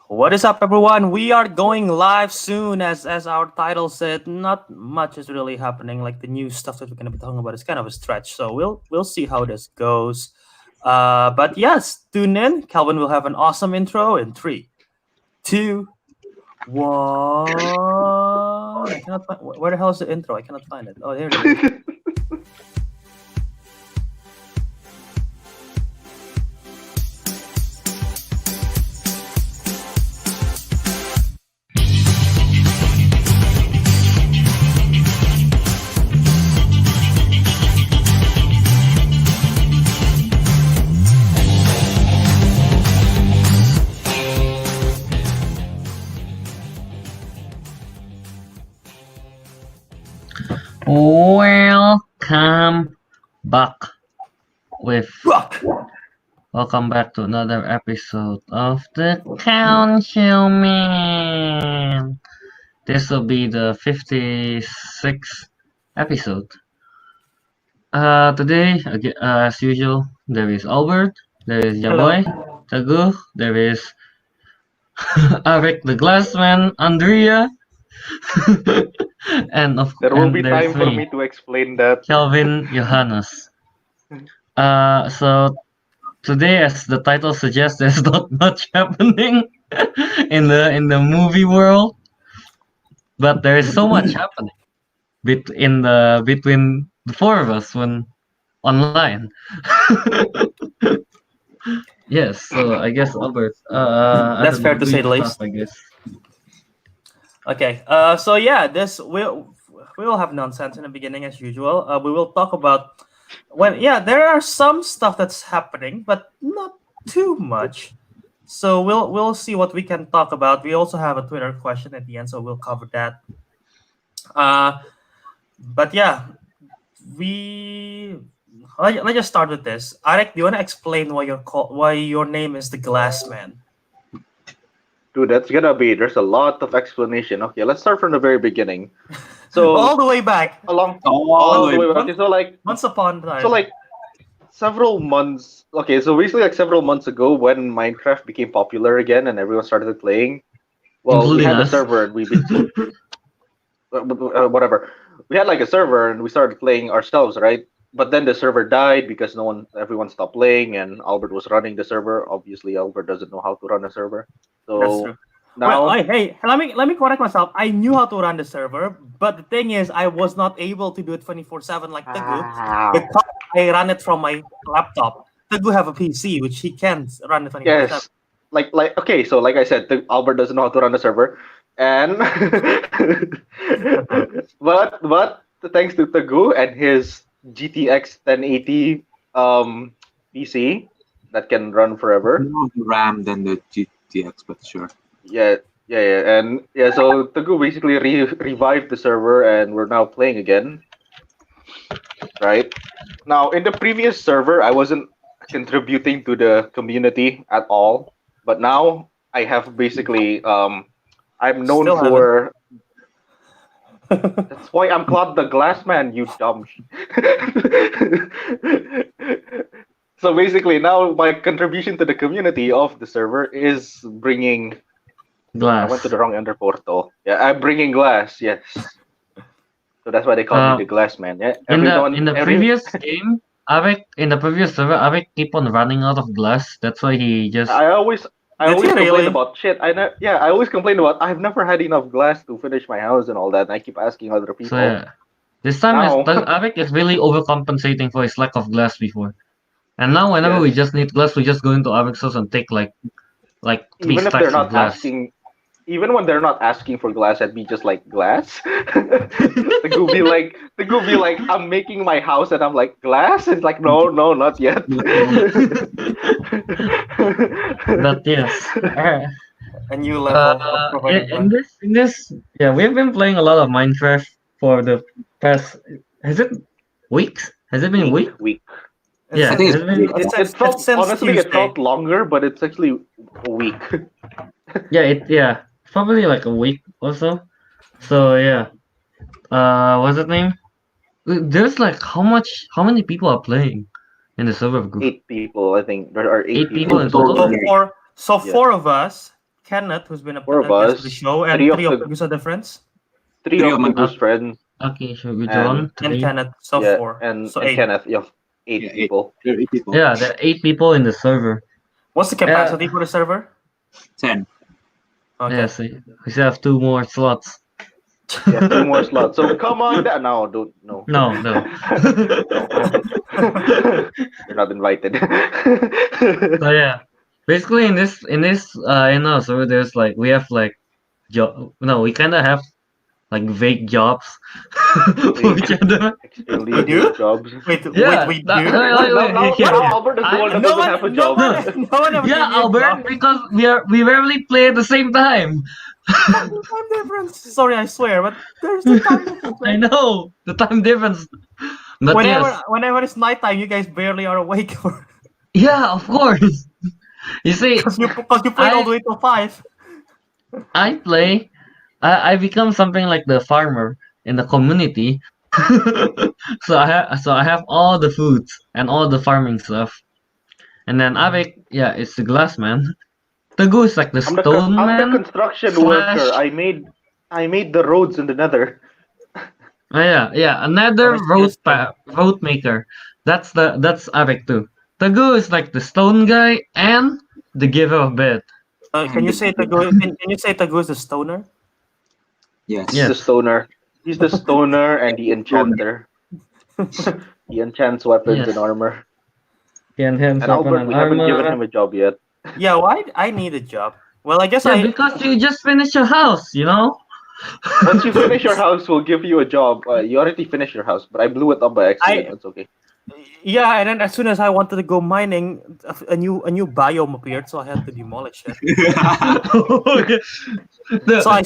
What is up, everyone? We are going live soon, as our title said. Not much is really happening. Like the new stuff that we're gonna be talking about is kind of a stretch, so we'll see how this goes. But yes, tune in. Kelvin will have an awesome intro in 3, 2, 1. I cannot find where the hell is the intro? I cannot find it. Oh, there it is. Welcome back with Rock. welcome back to another episode of the Councilmen. This will be the 56th episode. Today, as usual, there is Albert, there is your boy, Teguh, there is Ariq the Glassman, Andria, and There will be there's time for me to explain that. Kelvin Yohanes. So today, as the title suggests, there's not much happening in the movie world, but there is so much happening between the four of us when online. Yes, so I guess Albert. That's fair to say the least. I guess. Okay. So yeah, this we will have nonsense in the beginning as usual. We will talk about there are some stuff that's happening, but not too much. So we'll see what we can talk about. We also have a Twitter question at the end, so we'll cover that. But yeah, let's just start with this. Ariq, do you want to explain why your name is the Glass Man? Dude, there's a lot of explanation. Okay, let's start from the very beginning. So all the way back. all the way back. So once upon a time. So several months. Okay, so basically several months ago when Minecraft became popular again and everyone started playing. Well, Including we had us. a server and whatever. We had a server and we started playing ourselves, right? But then the server died because everyone stopped playing, and Albert was running the server. Obviously, Albert doesn't know how to run a server. So that's true. now, hey, let me correct myself. I knew how to run the server, but the thing is, I was not able to do it 24/7 like Teguh because I ran it from my laptop. Teguh have a PC, which he can run it 24/7. yes, okay. So like I said, Albert doesn't know how to run a server, and but thanks to Teguh and his GTX 1080 PC that can run forever. More the RAM than the GTX, but sure. Yeah. And so Teguh basically revived the server, and we're now playing again. Right now, in the previous server, I wasn't contributing to the community at all, but now I have basically I'm known Still for. That's why I'm called the Glass Man, you dumb. So basically, now my contribution to the community of the server is bringing. Glass. I went to the wrong ender portal. Yeah, I'm bringing glass. Yes. So that's why they call me the Glass Man. Yeah. In the previous game, in the previous server, Ariq keep on running out of glass. That's why he just. I always complain really? about shit. I always complain about I've never had enough glass to finish my house and all that. And I keep asking other people. So yeah, this time Ariq is really overcompensating for his lack of glass before, and now whenever we just need glass, we just go into Ariq's house and take like 3 even if stacks they're not of glass. even when they're not asking for glass, I'd be just like, glass? The goo be like, I'm making my house, and I'm like, glass? It's like, no, not yet. But yes. A new level of providing in this, yeah, we've been playing a lot of Minecraft for the past. Has it weeks? Has it been a week? Week. Yeah, I think It felt honestly, it felt longer, but it's actually a week. Yeah, probably like a week or so. So yeah, what's the name? There's like how many people are playing in the server group? 8 people, I think. There are 8 people in total. So four of us Kenneth, who's been a Four of guest of the us. show, and Three of three of the Teguh's other friends, three Three of of my Teguh's friends. Okay, should we And- draw and 3? Kenneth, so Yeah, 4. and So and 8. Kenneth. You have eight Yeah, people. There are 8 people. Yeah, there are 8 people in the server. What's the capacity for the server? 10. Okay. Yeah, so we still have 2 more slots. You have 2 more slots. So come on down. No, don't. No. No, no. You're not invited. So yeah, basically in this in our server there's like we have like we kind of have like vague jobs for each other. Extremely We do? big jobs. Wait, Yeah, we that- do? wait, here. Albert is the one that No doesn't have a one, job. no one, no one ever Yeah, gave me a Albert, job. because we rarely play at the same time. Time difference. Sorry, I swear, but there's the time difference. I know the time difference. But yes, Whenever it's nighttime, you guys barely are awake, yeah, of course. You see, because you play all the way till 5. I play. I become something like the farmer in the community. So I have all the foods and all the farming stuff. And then Ariq, yeah, it's the glass man. Teguh is like the I'm the, stone I'm man. the construction slash- worker. I made the roads in the Nether. Oh, yeah, another Honestly, road maker. That's Ariq too. Teguh is like the stone guy and the giver of bed. Can you say Teguh? Can you say Teguh is the stoner? Yes. Yeah. The stoner. He's the stoner and the enchanter. He enchants weapons Yes. and armor. And him And Albert, we haven't given him a job yet. Yeah, why? I need a job. Well, I guess Yeah, because you just finished your house, you know? Once you finish your house, we'll give you a job. You already finished your house, but I blew it up by accident. That's okay. Yeah, and then as soon as I wanted to go mining, a new biome appeared, so I had to demolish it. So I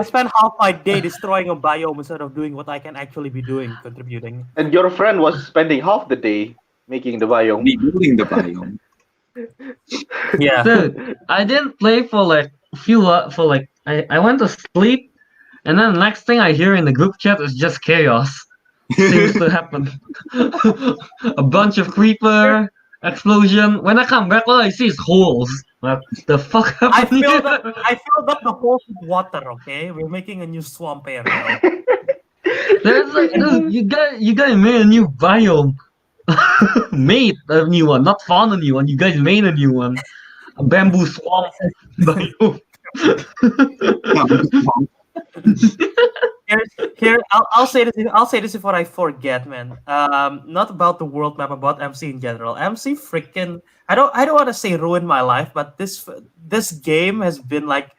spent half my day destroying a biome instead of doing what I can actually be doing, contributing. And your friend was spending half the day making the biome. Rebuilding the biome. Yeah. Dude, I didn't play for like I went to sleep, and then the next thing I hear in the group chat is just chaos. Seems to happen. A bunch of creeper explosion. When I come back, all I see is holes. What the fuck I happened here? filled up the holes with water. Okay, we're making a new swamp area. There's like, dude, you guys made a new biome. Made a new one, not found a new one. You guys made a new one. A bamboo swamp biome. Here, I'll say this. I'll say this before I forget, man. Not about the world map, about MC in general. MC freaking. I don't want to say ruined my life, but this game has been like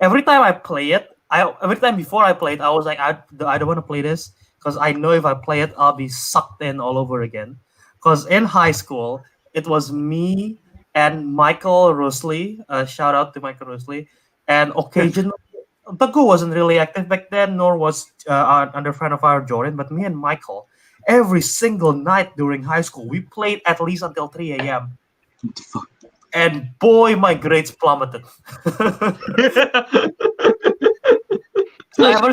every time I play it. Every time before I play it, I was like, I don't want to play this because I know if I play it, I'll be sucked in all over again. Because in high school, it was me and Michael Rusley. Shout out to Michael Rusley, and occasionally. Teguh wasn't really active back then, nor was another friend of ours, Jordan. But me and Michael, every single night during high school, we played at least until 3 a.m. What the fuck? And boy, my grades plummeted. So ever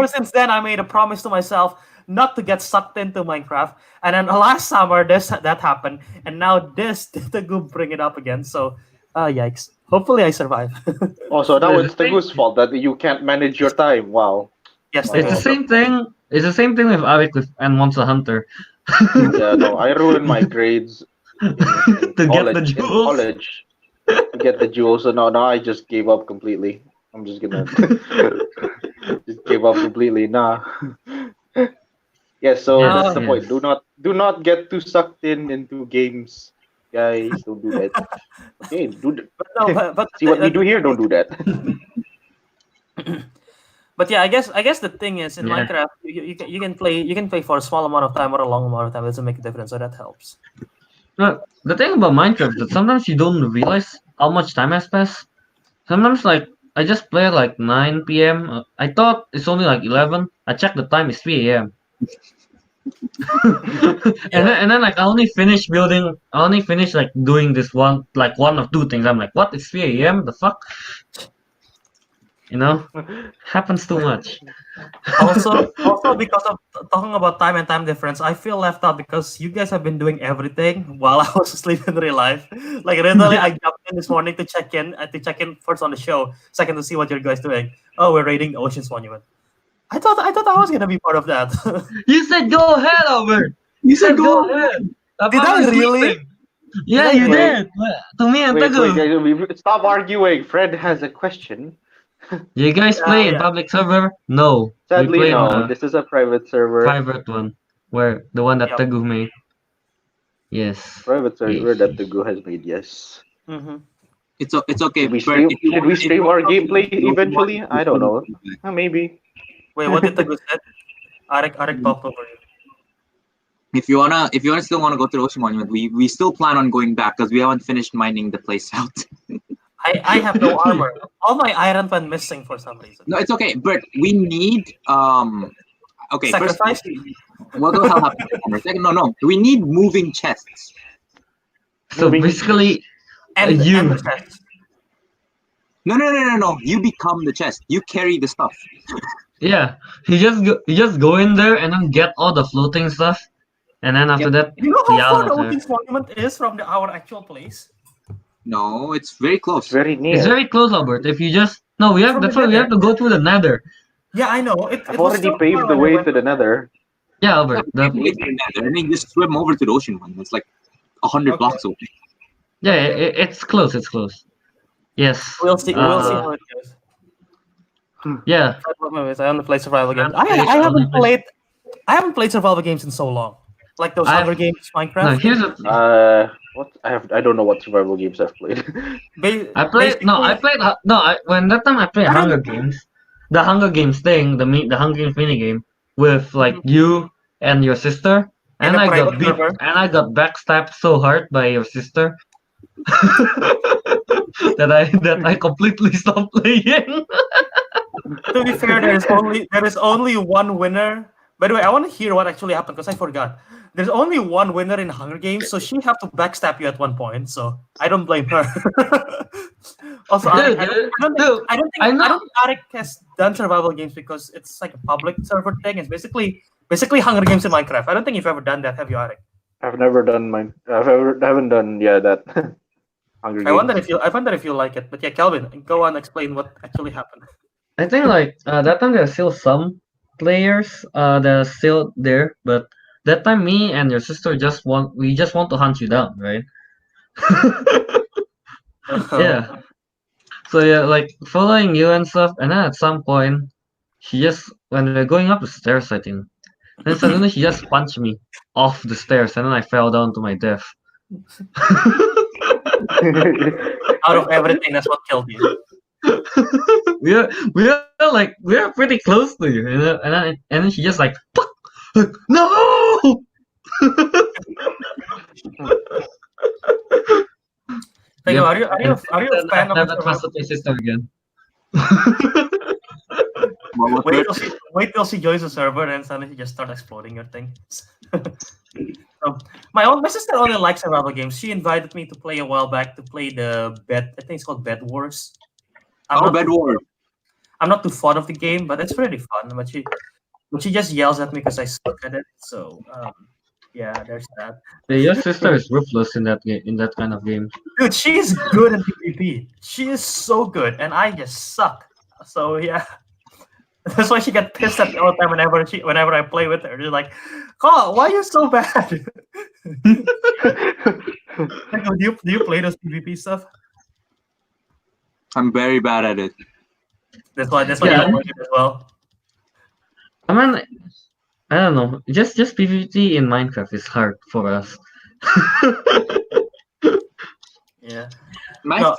since then, I made a promise to myself not to get sucked into Minecraft. And then last summer, that happened, and now Teguh bring it up again. So, yikes. Hopefully, I survive. Also, now it's Teguh's fault that you can't manage your time. Wow. Yes, It's the same thing. It's the same thing with Ariq and Monster Hunter. Yeah, no, I ruined my grades in Get the in jewels. college to get the jewels. So now I just gave up completely. I'm just gonna just give up completely. Nah. Yeah, so Yes, that's the yes. point. Do not get too sucked into games, guys. Don't do that. Okay, but see what we do here. Don't do that. But yeah, I guess the thing is in Yeah. Minecraft, you can play for a small amount of time or a long amount of time. It doesn't make a difference, so that helps. No, the thing about Minecraft is that sometimes you don't realize how much time has passed. Sometimes, like, I just play at like 9 p.m. I thought it's only like 11. I checked the time, it's 3 a.m. and then like I only finished like doing this one of two things. I'm like, what? It's 3 a.m. The fuck? You know, happens too much. Also because of talking about time and time difference, I feel left out because you guys have been doing everything while I was asleep in real life. Like literally, I jumped in this morning to check in first on the show, second to see what you guys doing. Oh, we're raiding the Ocean's Monument. I thought I was gonna be part of that. You said go ahead, Albert. You said go ahead. Did I really? Yeah, I you really? did. To me and Wait, Teguh. guys, stop arguing. Fred has a question. You guys play in Yeah. public server? No. Sadly, we play no. on a This is a private server. private one, where the one that Yep. Teguh made. Yes. Private server Yes. that Teguh has made. Yes. Mm-hmm. It's okay. Should we Bert, stream? if you Should wanna- we if stream you our wanna- gameplay eventually? I don't know. Back. Maybe. Wait, what did Teguh say? Ariq talked over you. If you still wanna go to the Ocean Monument, we still plan on going back because we haven't finished mining the place out. I have no armor. All my iron went missing for some reason. No, it's okay, Bert. We need okay. Sacrifice? First, what the hell happened? Second, no. We need moving chests. So Moving- basically, And you. and the chest. No. You become the chest. You carry the stuff. Yeah, you just go in there and then get all the floating stuff, and then after that, You know how yeah, far the that's it. Ocean's Monument is from our actual place? No, it's very close. It's very near. It's very close, Albert. If you just no, we have From that's the why we have to go through the Nether. Yeah, I know. I've already paved the way to the Nether. Yeah, Albert. And then you just swim over to the Ocean one. It's like 100 Okay. blocks away. Yeah, it's close. It's close. Yes. We'll see. We'll see Uh, how it goes. Yeah. I haven't played survival games. I I haven't played survival games in so long. Like those I- Hunger Games, No, Minecraft. here's the. What? I don't know what survival games I've played. I played no. I played no. When that time I played I don't- Hunger Games, the Hunger Games thing, the Hunger Games mini game with like you and your sister, In and a I got private beat, server. and I got backstabbed so hard by your sister that I completely stopped playing. To be fair, there is only one winner. By the way, I want to hear what actually happened because I forgot. There's only one winner in Hunger Games, so she have to backstab you at one point. So I don't blame her. Also, Dude, I don't dude, think I know. Ariq has done survival games because it's like a public server thing. It's basically Hunger Games in Minecraft. I don't think you've ever done that, have you, Ariq? I've never done mine. I haven't done that. Hunger I wonder Games. if you like it. But yeah, Kelvin, go on, explain what actually happened. I think like that time there's still some players that are still there, but that time me and your sister just want to hunt you down, right? Yeah. So yeah, like following you and stuff, and then at some point, she just when we're going up the stairs, I think, then suddenly she just punched me off the stairs, and then I fell down to my death. Out of everything, that's what killed you. we are pretty close to you, you know? And then she just like, "Fuck! No!" Teguh, Yep. are you a fan of Never survival? trusted my sister again. Wait till she joins the server and suddenly she just start exploding your thing. My sister only likes survival games. She invited me to play a while back to play the bed. I think it's called Bed Wars. Bed War. I'm not too fond of the game, but it's pretty fun. But she just yells at me because I suck at it. So yeah, there's that. Yeah, your sister is ruthless in that game, in that kind of game. Dude, she is good at PvP. She is so good, and I just suck. So yeah. That's why she got pissed at me all the time whenever I play with her. She's like, "Oh, why are you so bad?" Like, do you play those PvP stuff? I'm very bad at it. That's why Yeah. you like it as well. I mean, I don't know. Just PvP in Minecraft is hard for us. Yeah. My No.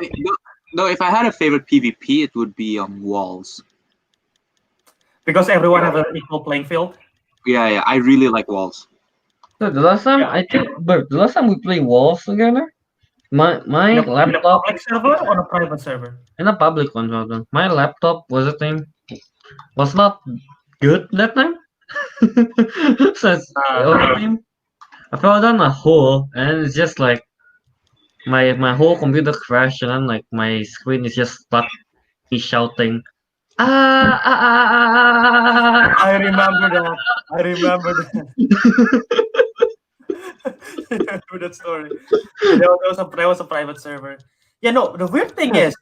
no, if I had a favorite PvP, it would be walls. Because everyone has an equal playing field. Yeah, I really like walls. So the last time the last time we played walls together, my In a laptop public server or a private server? in a public one, rather. My laptop was not good that time. So I fell down a hole, and it's just like my whole computer crashed, and then like my screen is just stuck. Me shouting, I remember that. I remember that. I remember that story. Yeah, that was a private server. Yeah, no, the weird thing is,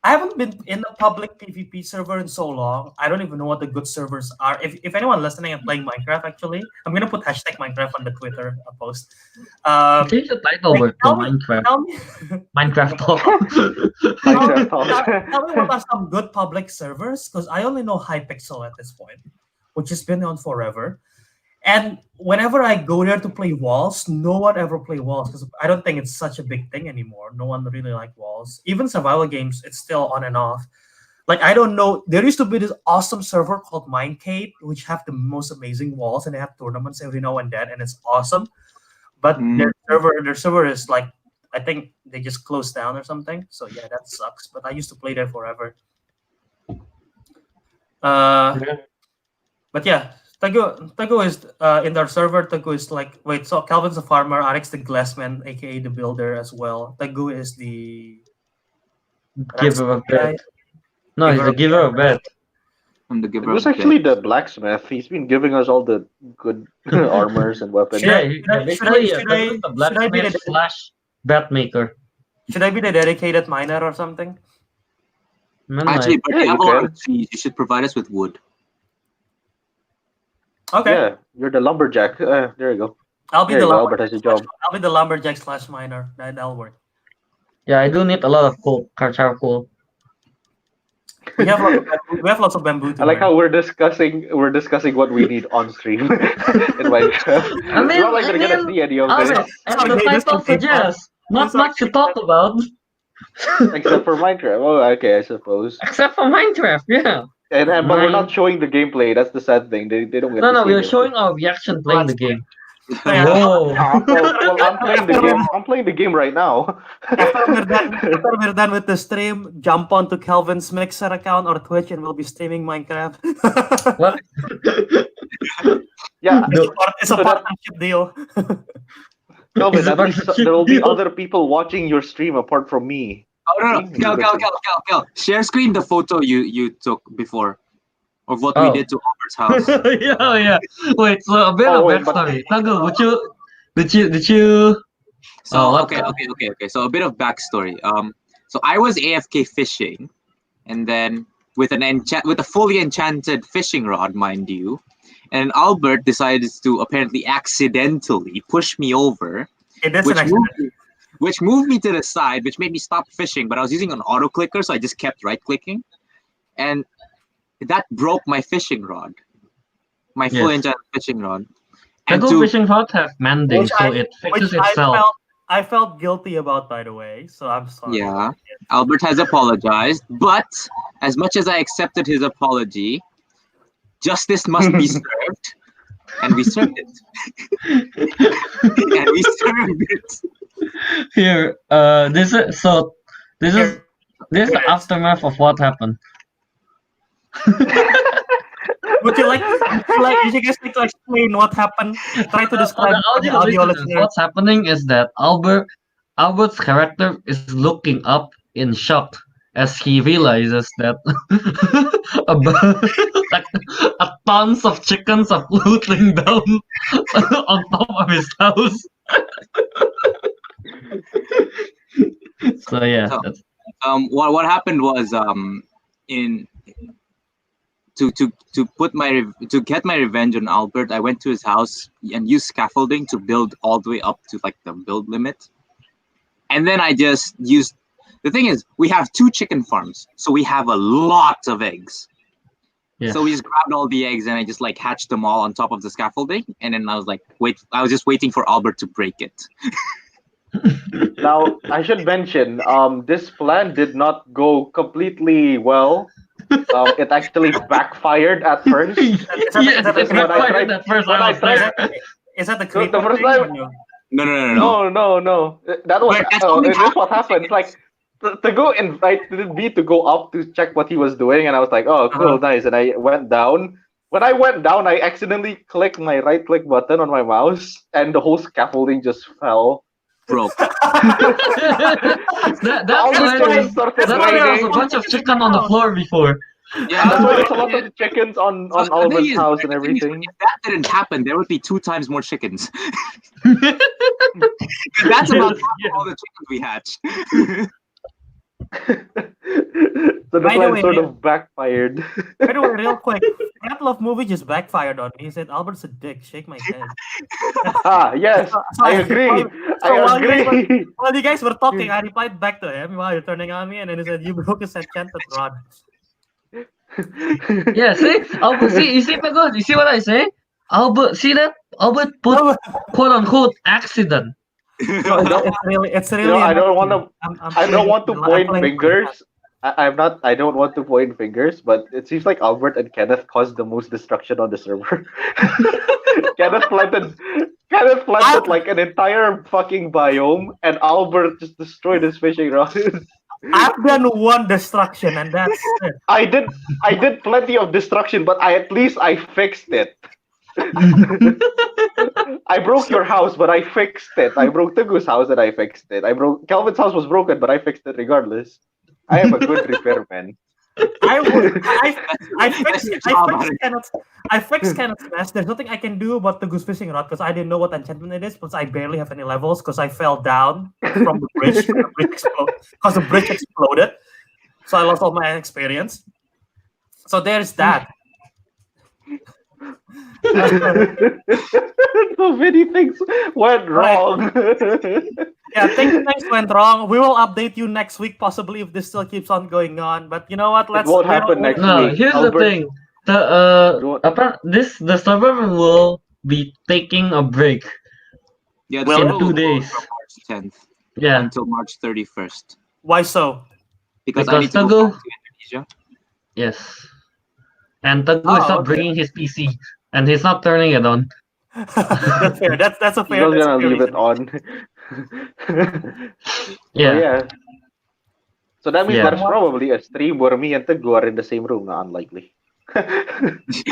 I haven't been in a public PvP server in so long. I don't even know what the good servers are. If anyone listening and playing Minecraft, actually, I'm gonna put hashtag Minecraft on the Twitter post. Change the title word to tell me, Minecraft. tell me, Minecraft talk. Minecraft talk. tell me what are some good public servers? Because I only know Hypixel at this point, which has been on forever. And whenever I go there to play walls, no one ever play walls because I don't think it's such a big thing anymore. No one really like walls. Even survival games, it's still on and off. Like I don't know. There used to be this awesome server called Mindcade, which have the most amazing walls, and they have tournaments every now and then, and it's awesome. But their server is like, I think they just closed down or something. So yeah, that sucks. But I used to play there forever. But yeah, Teguh is in their server. Teguh is like, wait, so Kelvin's a farmer, Ariq's the glassman, aka the builder as well. Teguh is the Giver of bed. No, he's the giver of bed. I'm the giver. It was actually the blacksmith. He's been giving us all the good armors and weapons. Yeah, basically the blacksmith slash bat maker. Should I be the dedicated miner or something? Actually, but you have a lot of trees. You should provide us with wood. Okay. Yeah, you're the lumberjack. There you go. I'll be There the you go, Albert has a job. I'll be the lumberjack slash miner. That'll work. Yeah, I do need a lot of coal, charcoal. We have lots of bamboo. I like how we're discussing what we need on stream in Minecraft. I mean, it's not like they're gonna see any of this, as the title suggests, not much to talk about. except for Minecraft. Oh, okay, I suppose. Except for Minecraft, yeah. And but we're not showing the gameplay. That's the sad thing. They don't get. No, to see we're it. showing our reaction playing the game. Yeah. Whoa. Well, I'm playing the game. I'm playing the game right now. After we're done with the stream, jump onto Kelvin's Mixer account or Twitch, and we'll be streaming Minecraft. What? Yeah, It's a partnership deal. Kelvin, at least there will be other people watching your stream apart from me. Oh no, Kel. Share screen the photo you took before of what we did to Albert's house. yeah. Wait, so a bit of backstory. Teguh, did you? So okay. So a bit of backstory. So I was AFK fishing, and then with a fully enchanted fishing rod, mind you, and Albert decided to apparently accidentally push me over, which moved me to the side, which made me stop fishing. But I was using an auto clicker, so I just kept right clicking, and that broke my fishing rod, my full enchanted fishing rod. And fishing rods have mending, so it fixes itself. I felt guilty about, by the way, so I'm sorry. Yeah, Albert has apologized, but as much as I accepted his apology, justice must be served, and we served it. Here, this is the aftermath of what happened. Would you like you guys like to explain what happened? Try to describe the audio listeners. What's happening is that Albert's character is looking up in shock as he realizes that a tons of chickens are floating down on top of his house. So yeah. What happened was to get my revenge on Albert, I went to his house and used scaffolding to build all the way up to like the build limit, and then I just used. The thing is, we have 2 chicken farms, so we have a lot of eggs. Yeah. So we just grabbed all the eggs and I just like hatched them all on top of the scaffolding, and then I was like, I was just waiting for Albert to break it. Now, I should mention, this plan did not go completely well. It actually backfired at first. Is that the first time? No. That was what happened. Like, Teguh invited me to go up to check what he was doing, and I was like, oh, cool, nice. And I went down. When I went down, I accidentally clicked my right-click button on my mouse, and the whole scaffolding just fell. Broke. That's why there was a bunch of chicken on the floor before. Yeah, That's why there's a lot of chickens on the thing Albert's is- house and the thing is, everything. if that didn't happen, there would be 2 times more chickens. That's about half of all the chickens we hatch. So the By the plan way, sort of backfired. By the way, real quick, that love movie just backfired on me. He said, Albert's a dick. Shake my head. Yes, So I agree. while I you guys agree. while you guys were talking, I replied back to him while you're turning on me, and then he said, "You broke his enchanted rod." Yeah, see? Albert, see, you see, Teguh? You see what I say? Albert, see that? Albert put No, quote unquote accident. no, it's really. You know, I enough. don't want to. I don't want to I'm point playing- fingers. I'm not. I don't want to point fingers, but it seems like Albert and Kenneth caused the most destruction on the server. Kenneth planted like an entire fucking biome, and Albert just destroyed his fishing rod. I've done one destruction, and that's it. I did plenty of destruction, but at least I fixed it. I broke your house, but I fixed it. I broke Teguh's house and I fixed it. Kelvin's house was broken, but I fixed it regardless. I am a good repairman. I fixed Kenneth's mess. There's nothing I can do about the goose fishing rod because I didn't know what enchantment it is. Because I barely have any levels because I fell down from the bridge because the bridge exploded. So I lost all my experience. So there's that. So many things went wrong. Yeah, things went wrong. We will update you next week, possibly if this still keeps on going on. But you know what? It won't happen next No, week. here's Albert- the thing. The server will be taking a break. Yeah, Well, server in 2 will go days. from March 10th Yeah, until March 31st. Why so? Because I Because need to go Teguh- back to Indonesia. yes. And Teguh is not okay. bringing his PC, and he's not turning it on. That's fair. That's a He's fair. not That's a gonna fair leave it reason. on. Yeah. So, yeah. So that means Yeah. there's probably a stream where me and Teguh are in the same room. Not unlikely. I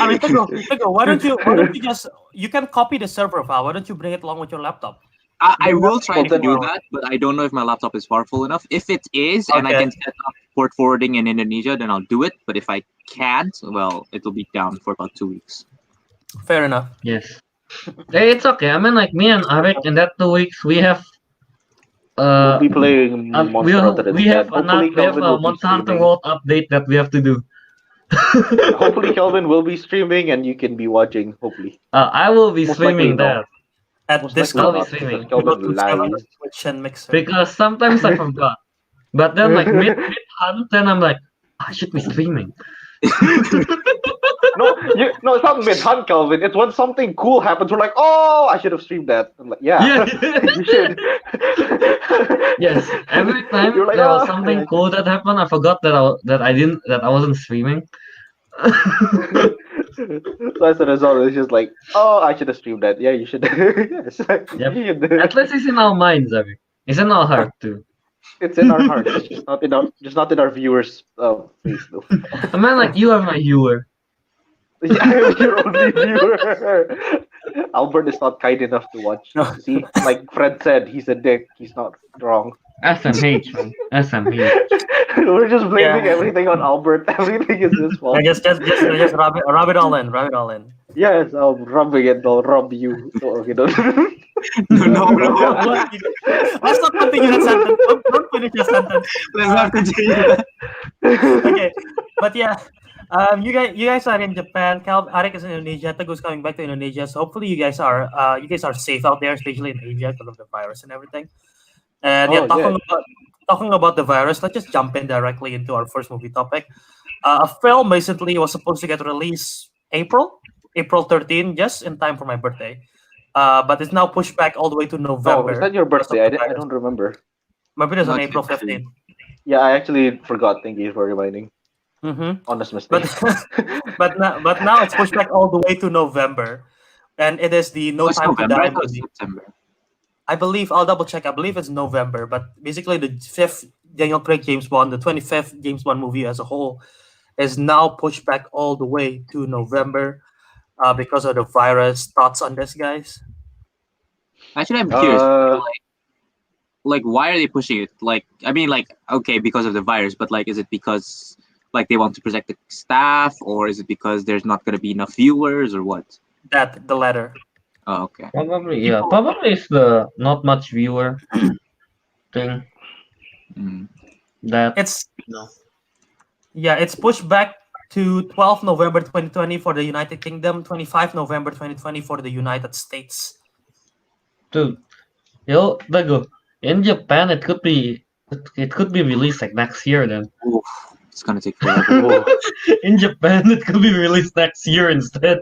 mean, Teguh, why don't you just you can copy the server file? Why don't you bring it along with your laptop? I will try to Well, do that, but I don't know if my laptop is powerful enough. If it is, and I Okay. can set up port forwarding in Indonesia, then I'll do it. But if I can't, well, it'll be down for about 2 weeks. Fair enough. Yes. Hey, it's okay. I mean, like me and Ariq, in that 2 weeks, we have We'll be playing Monster Hunter we instead. have Hopefully, we have Kelvin a will be Monster Hunter streaming. World update that we have to do. Hopefully, Kelvin will be streaming and you can be watching. Hopefully, I will be Most likely streaming no. that At most this likely I'll be not, streaming. because Kelvin Go to server, lies. Twitch and Mixer. because sometimes I forgot. But then, like mid hunt, then I'm like, I should be streaming. No, it's not mid hunt, Kelvin. It's when something cool happens. We're like, oh, I should have streamed that. I'm like, yeah, you should. Yes, every time You're like, there was "Oh." something cool that happened, I forgot that I wasn't streaming. So as a result, it's just like, oh, I should have streamed that. Yeah, you should. Yes, Yep. you should. At least it's in our minds, Abby. It's in our heart too. It's in our hearts. It's just not in our viewers' face, though. I mean, like you are my viewer. Yeah, I'm your only viewer. Albert is not kind enough to watch. See, like Fred said, he's a dick. He's not wrong. SMH, man. SMH. We're just blaming Yeah. everything on Albert. Everything is his fault. I guess just rub it all in. Rub it all in. Yes, I'm rubbing it. I'll rub you. So, okay, don't. No, Let's not continue that sentence. Don't finish your sentence. let's not continue that. Okay, but yeah, you guys are in Japan. Ariq is in Indonesia. Teguh's coming back to Indonesia. So hopefully you guys are safe out there, especially in Asia because of the virus and everything. And yeah, Oh, talking about the virus, let's just jump in directly into our first movie topic. A film recently was supposed to get released April 13, just in time for my birthday. But it's now pushed back all the way to Oh, November. is that your because of birthday? the I virus. don't remember. My birthday is on Not April yet. 15. Yeah, I actually forgot. Thank you for reminding. Mm-hmm. Honest mistake. But now it's pushed back all the way to November, and it is the No It's Time to November. I Die thought it was movie. September. I believe I'll double check. I believe it's November, but basically the 5th Daniel Craig James Bond, the 25th James Bond movie as a whole, is now pushed back all the way to November because of the virus. Thoughts on this, guys? Actually, I'm curious. Uh, Like, why are they pushing it? Like, I mean, like, okay, because of the virus, but like, is it because like they want to protect the staff, or is it because there's not going to be enough viewers, or what? That the letter. Oh, okay. Probably, yeah. Probably it's the not much viewer thing Mm. that It's no. yeah, it's pushed back to 12 November 2020 for the United Kingdom, 25 November 2020 for the United States. Dude, Teguh, in Japan it could be released like next year then. Oof, it's gonna take forever. Oh, In Japan it could be released next year instead.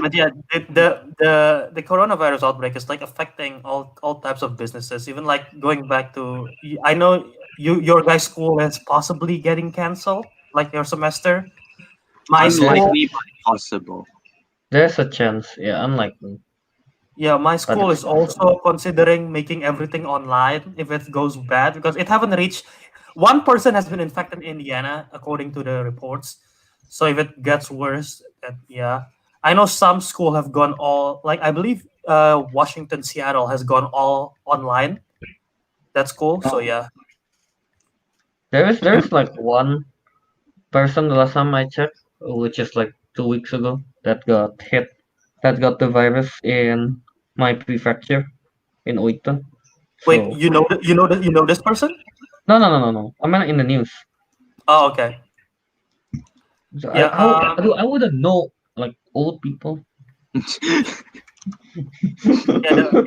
But yeah, the coronavirus outbreak is like affecting all types of businesses. Even like going back to, I know your guys' school is possibly getting canceled, like your semester. My school, Unlikely, but possible. There's a chance, yeah, unlikely. yeah, my But school it's is also considering making everything online if it goes bad because it haven't reached. One person has been infected in Indiana, according to the reports. So if it gets worse, then yeah, I know some school have gone all like I believe Washington, Seattle has gone all online. That's cool. So Oh. yeah, There's like one person the last time I checked, which is like 2 weeks ago, that got the virus in my prefecture in Oita. wait, So you know this person? no. I mean in the news. Oh, okay. So Yeah. I wouldn't know like old people. Yeah.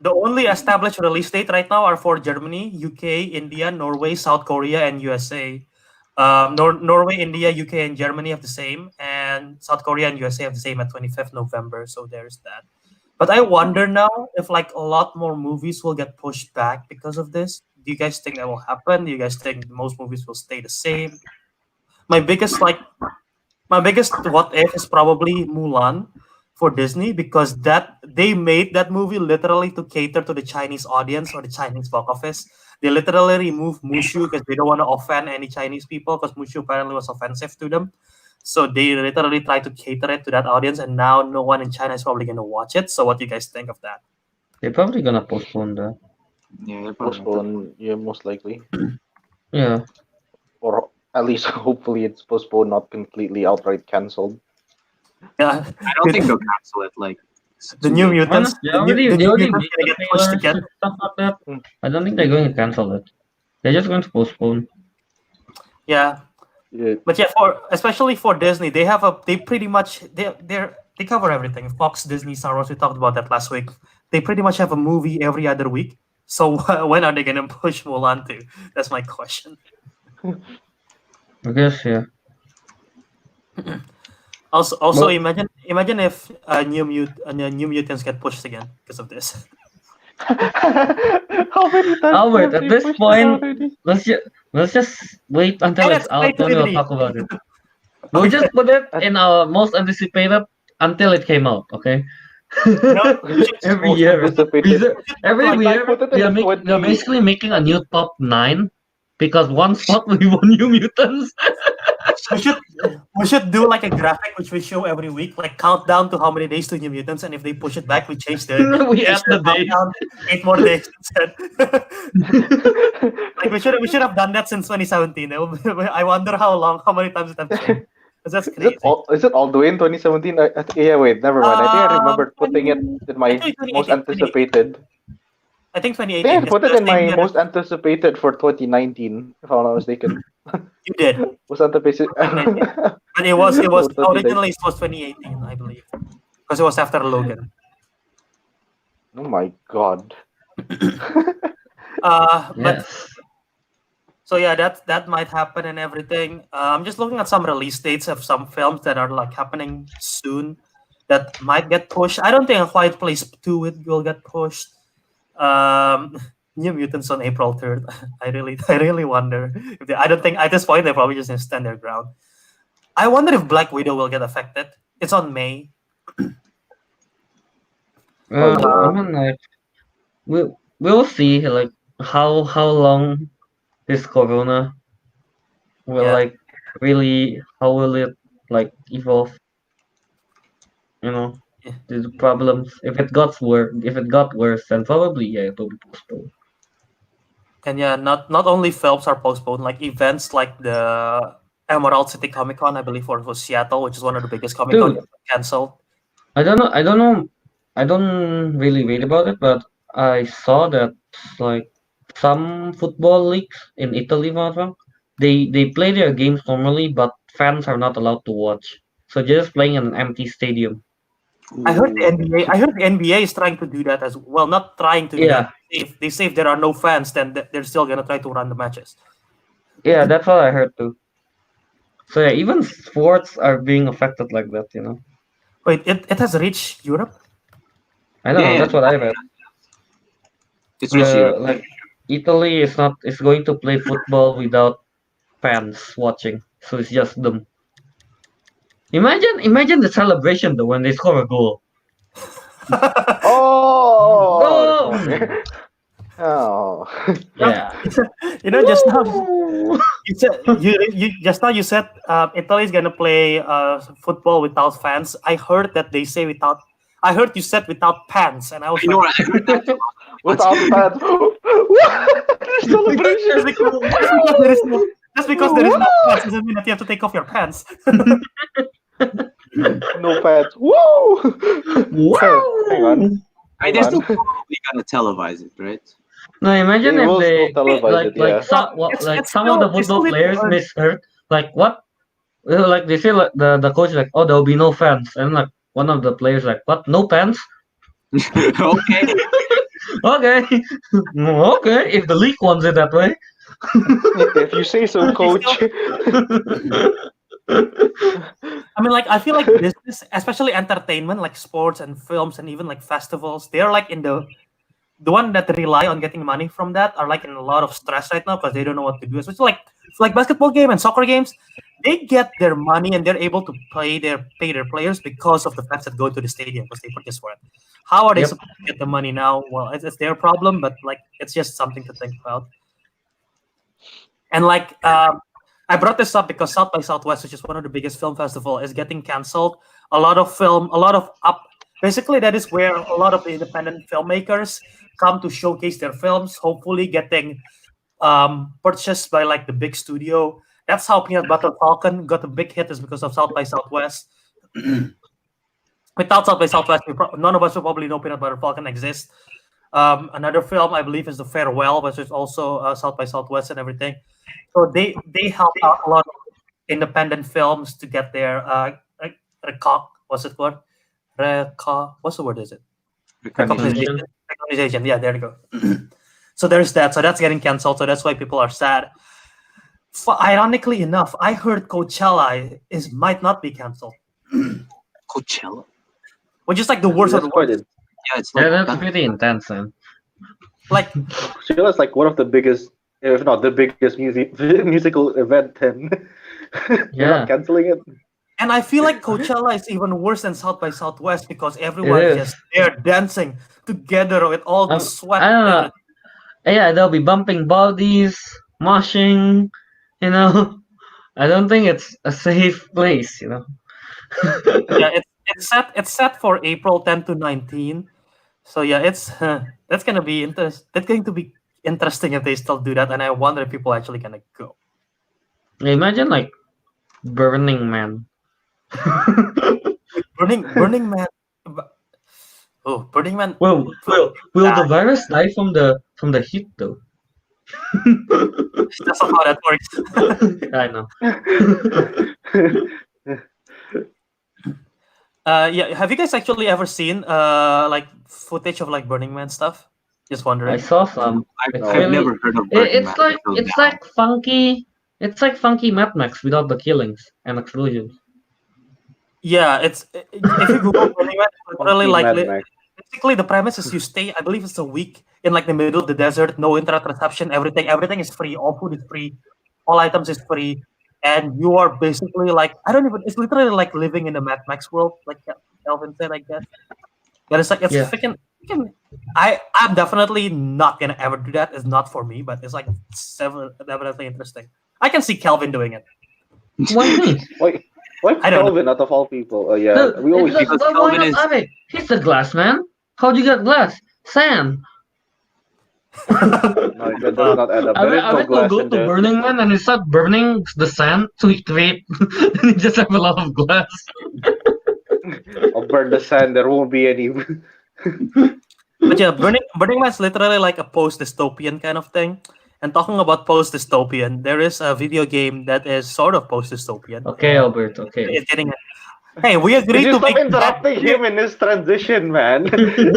The only established release date right now are for Germany, UK, India, Norway, South Korea, and USA. Norway, India, UK, and Germany have the same, and South Korea and USA have the same at 25th November. So there's that. But I wonder now if like a lot more movies will get pushed back because of this. Do you guys think that will happen? Do you guys think most movies will stay the same? My biggest like my biggest what if is probably Mulan for Disney because that they made that movie literally to cater to the Chinese audience or the Chinese box office. They literally removed Mushu because they don't want to offend any Chinese people because Mushu apparently was offensive to them. So they literally try to cater it to that audience, and now no one in China is probably going to watch it. So what do you guys think of that? They're probably gonna postpone that. Yeah, they're probably not. postpone, yeah, most likely, Yeah. or at least hopefully it's postponed, not completely outright cancelled. Yeah, I don't think they'll cancel it. Like it's the too New late. Mutants. They The already New made Mutants the gonna get pushed trailers again. and stuff like that. Mm. I don't think they're going to cancel it. They're just going to postpone. Yeah, Yeah, but yeah, for especially for Disney, they pretty much they cover everything. Fox, Disney, Star Wars. We talked about that last week. They pretty much have a movie every other week. So when are they gonna push Mulan to? That's my question. I guess, yeah. Also, Well- imagine if New Mutants get pushed again because of this. How many times Albert, have at they this pushed it point, already? let's just wait until Hey, it's that's out, then we'll creativity. talk about it. We'll just put it in our most anticipated until it came out, okay? No, we should- Every Most year, anticipated. every Like, I year, put it we in are, the we are 20. basically making a new top 9 because one spot we won New Mutants. we should do like a graphic which we show every week, like countdown to how many days to New Mutants, and if they push it back, we change the We add the days. countdown 8 more days instead. Like we should have done that since 2017. I wonder how many times it have changed. 'Cause that's crazy. Is it all the way in 2017? Yeah, wait, never mind. I think I remember putting it in my I think 2018, most anticipated. I think I 2018. think I put it the in my same year most anticipated for 2019, if I'm not mistaken. you did, Was anticipated. but it was Or 2019. originally it was 2018, I believe, because it was after Logan. Oh my god. But Yes. so yeah, that might happen and everything. I'm just looking at some release dates of some films that are like happening soon that might get pushed. I don't think A Quiet Place 2 will get pushed. New Mutants on April 3rd. I really wonder if I don't think at this point they probably just gonna stand their ground. I wonder if Black Widow will get affected. It's on May. I mean, like, we'll see, like, how long this corona will, Yeah. like, really, how will it, like, evolve? You know, Yeah. the problems. If it got worse, then probably, yeah, it will be postponed. And yeah, not only films are postponed, like events like the Emerald City Comic Con, I believe, or was Seattle, which is one of the biggest Comic Con, Dude, canceled. I don't know. I don't really read about it, but I saw that like some football leagues in Italy, Malcolm, they play their games normally, but fans are not allowed to watch. So just playing in an empty stadium. I heard the Ooh. NBA. I heard the NBA is trying to do that as well. Not trying to do Yeah, that. If they say if there are no fans, then they're still gonna try to run the matches. yeah, that's what I heard too. So yeah, even sports are being affected like that. Wait, it has reached Europe. I don't know. Yeah, That's what I read. it's reached Europe. Like Italy is going to play football without fans watching, so it's just them. Imagine the celebration though when they score a goal. Oh, Boom! oh. Yeah. Just now Woo! you said you just now you said Italy is gonna play football without fans. I heard that they say without. I heard you said without pants, and I was I know, like, right? I heard that too. Without fans. What? Celebration. just because there is no pants doesn't mean that you have to take off your pants. No fans. Woo! Hang on. Wow! I mean, they're Hang still on. probably gonna televise it, right? No, imagine They if will they still televise it, yeah. It's some of the still football need to players earn. miss hurt. Like what? Like they say like the coach like, oh, there'll be no fans, and like one of the players like, what? No pants? Okay. Okay, okay. If the league wants it that way. If you say so, coach. I mean, like I feel like business, especially entertainment, like sports and films and even like festivals, they're like in the one that rely on getting money from that are like in a lot of stress right now because they don't know what to do. Especially like basketball game and soccer games, they get their money and they're able to pay their players because of the fans that go to the stadium because they purchase for it. How are they Yep. supposed to get the money now? Well, it's their problem, but like it's just something to think about. And like I brought this up because South by Southwest, which is one of the biggest film festival, is getting canceled. A lot of basically that is where a lot of the independent filmmakers come to showcase their films, hopefully getting purchased by like the big studio. That's how Peanut Butter Falcon got a big hit, is because of South by Southwest. Without South by Southwest, none of us would probably know Peanut Butter Falcon exists. Another film I believe is The Farewell, which is also South by Southwest and everything. So they help out a lot of independent films to get their what's it called? What's the word? Is it Recognition. recognition? Yeah, there you go. So there's that. So that's getting canceled. So that's why people are sad. Ironically enough, I heard Coachella might not be canceled, Coachella. which is like the worst of That's the quite worst. it. Yeah, it's like Yeah, that's that. pretty intense, man. Like Coachella's like one of the biggest, if not the biggest musical event. Then they're Yeah. not canceling it. And I feel like Coachella is even worse than South by Southwest because everyone It is is. just there dancing together with all the I sweat. don't know. Yeah, they'll be bumping bodies, moshing. I don't think it's a safe place. Yeah, it's set for April 10 to 19. So yeah, that's gonna be that's going to be interesting if they still do that, and I wonder if people are actually gonna go. Imagine like Burning Man. Burning Man. Oh, Burning Man. Will the virus die from the heat though? That's not how that works. I know. Yeah, have you guys actually ever seen like footage of like Burning Man stuff? Just I wondering. saw some. I've Really- never heard of Burning It's Man like until it's now. like funky. It's like funky Mad Max without the killings and explosions. Yeah, it's if you Google Burning Man, it's literally Funky like Mad Max. basically the premise is you stay, I believe it's a week in like the middle of the desert, no internet reception, everything is free, all food is free, all items is free, and you are basically like it's literally like living in a Mad Max world, like Kelvin said, I guess. But it's like it's Yeah. freaking. I'm definitely not gonna ever do that. It's not for me, but it's like definitely interesting. I can see Kelvin doing it. Why me? Why I don't know. Kelvin out of all people? Yeah, Dude, we always it's because why Kelvin not is- Ariq? He's the glass man. How'd you get glass? Sand. No, that does not add up. There is no Ariq will glass go in to there. Burning Man and he start burning the sand to create. And he just have a lot of glass. I'll burn the sand. There won't be any. But yeah, Burning Man's literally like a post-dystopian kind of thing. And talking about post-dystopian, there is a video game that is sort of post-dystopian. Okay, Albert. Okay. It's getting. Hey, we Could agreed you to stop make interrupting him in his transition, man? We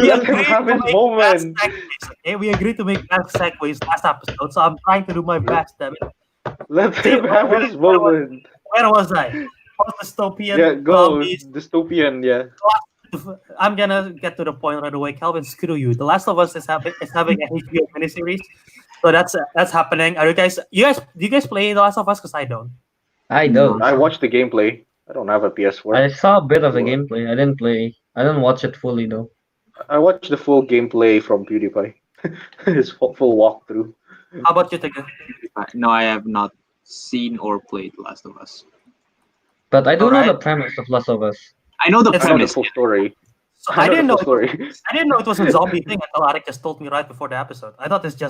Let him agreed have to his make moment. fast segues, okay? We agreed to make fast segues last episode, so I'm trying to do my best. Damn it. Let See, him have his where was- moment. Where was I? Post-dystopian Yeah, go. zombies. Dystopian, yeah. I'm gonna get to the point right away. Calvin, screw you. The Last of Us is having a HBO miniseries, so that's happening. Are do you guys play The Last of Us? Because I don't. I don't. I watched the gameplay. I don't have a PS4. I saw a bit of the gameplay. I didn't play. I didn't watch it fully though. I watched the full gameplay from PewDiePie. His full walkthrough. How about you, Teguh? No, I have not seen or played Last of Us. But I do know Alright. the premise of Last of Us. I know the It's I know the premise. full story. So I didn't the know. full story. I didn't know it was a zombie thing until Ariq just told me right before the episode. I thought it's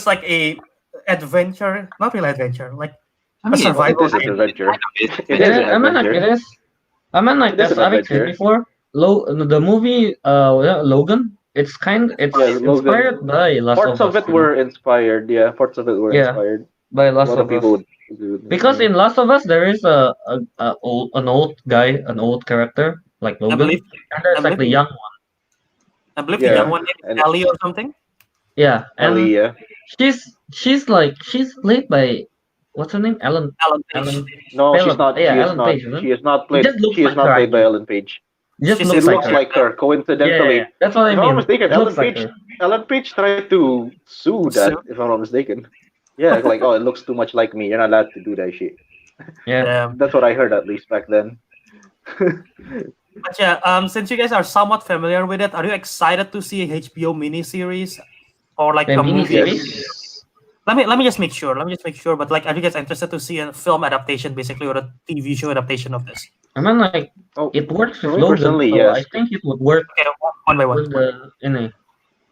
like a adventure, not really adventure, like I a mean, survival It is an game. adventure. it- It is an I mean, like adventure. it is. I mean, like It is as an Ariq said adventure. before, the movie Logan. It's Yeah, Logan. inspired by Last Parts of of Us. it you know, were inspired. Yeah, parts of it were Yeah. inspired. by A Last lot of of people Us. would agree with me. Because in Last of Us there is an old character like Logan, believe- and there's I like the believe- young one. I believe Yeah, the young one named and- Ellie or something. Yeah, and Ellie, yeah. she's played by what's her name? Alan Page. Ellen. No, she's not. Yeah, she is Ellen not. Page, isn't it? She is not played. just looks She is like not her, played by actually. Ellen Page. Just She's looks It like looks her. like her. Coincidentally, Yeah, that's what I if mean. I'm not mistaken, It looks like her. Ellen Page tried to sue that. Sue? If I'm not mistaken. Yeah, like it looks too much like me. You're not allowed to do that shit. Yeah. That's what I heard at least back then. But yeah, since you guys are somewhat familiar with it, are you excited to see a HBO miniseries or like A a movie? miniseries? Yes. Let me just make sure. But like, are you guys interested to see a film adaptation, basically, or a TV show adaptation of this? I mean, like Oh, it works for with me Logan, personally, so yes. I think it would work Okay, one by one.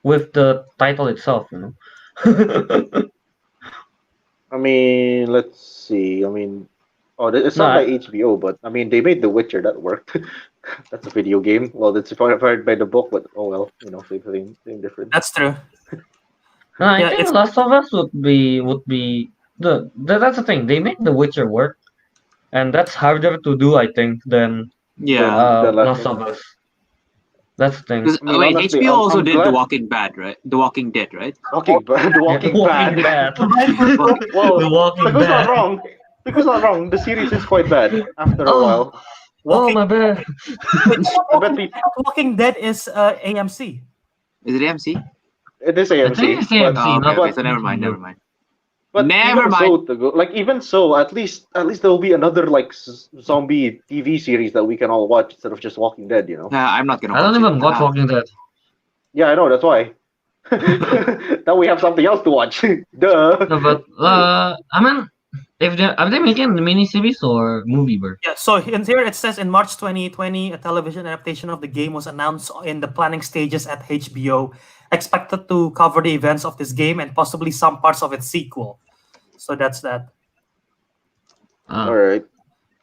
with the title itself. You know. I mean, let's see. I mean, it's No, not by I- HBO, but I mean, they made The Witcher. That worked. That's a video game. Well, it's inspired by the book, but oh well, same difference. That's true. No, I Yeah, think it's- Last of Us would be that's the thing. They made The Witcher work, and that's harder to do, I think, than Yeah. The Last Last of Us. That's the thing. Because I mean, wait, honestly, HBO also I'm did The glad- Walking Bad, right? The Walking Dead, right? Walking Bad. The Walking Bad. Well, The Walking Teguh's Bad. not wrong. Teguh's not wrong. The series is quite bad after a Oh. while. Oh my bad. I bet people. Walking Dead is AMC. Is it AMC? It is I AMC. think it's but- AMC, Oh, not okay, so never mind. But Never even mind. so, like even so, at least there will be another like zombie TV series that we can all watch instead of just Walking Dead. You know? Nah, I'm not gonna. I don't watch even it. watch Walking Dead. Yeah, I know. That's why. Now we have something else to watch. Duh. No, but I mean, if are they making the miniseries or movie version? Yeah, so in here it says in March 2020, a television adaptation of the game was announced in the planning stages at HBO, expected to cover the events of this game and possibly some parts of its sequel. So that's that. All right.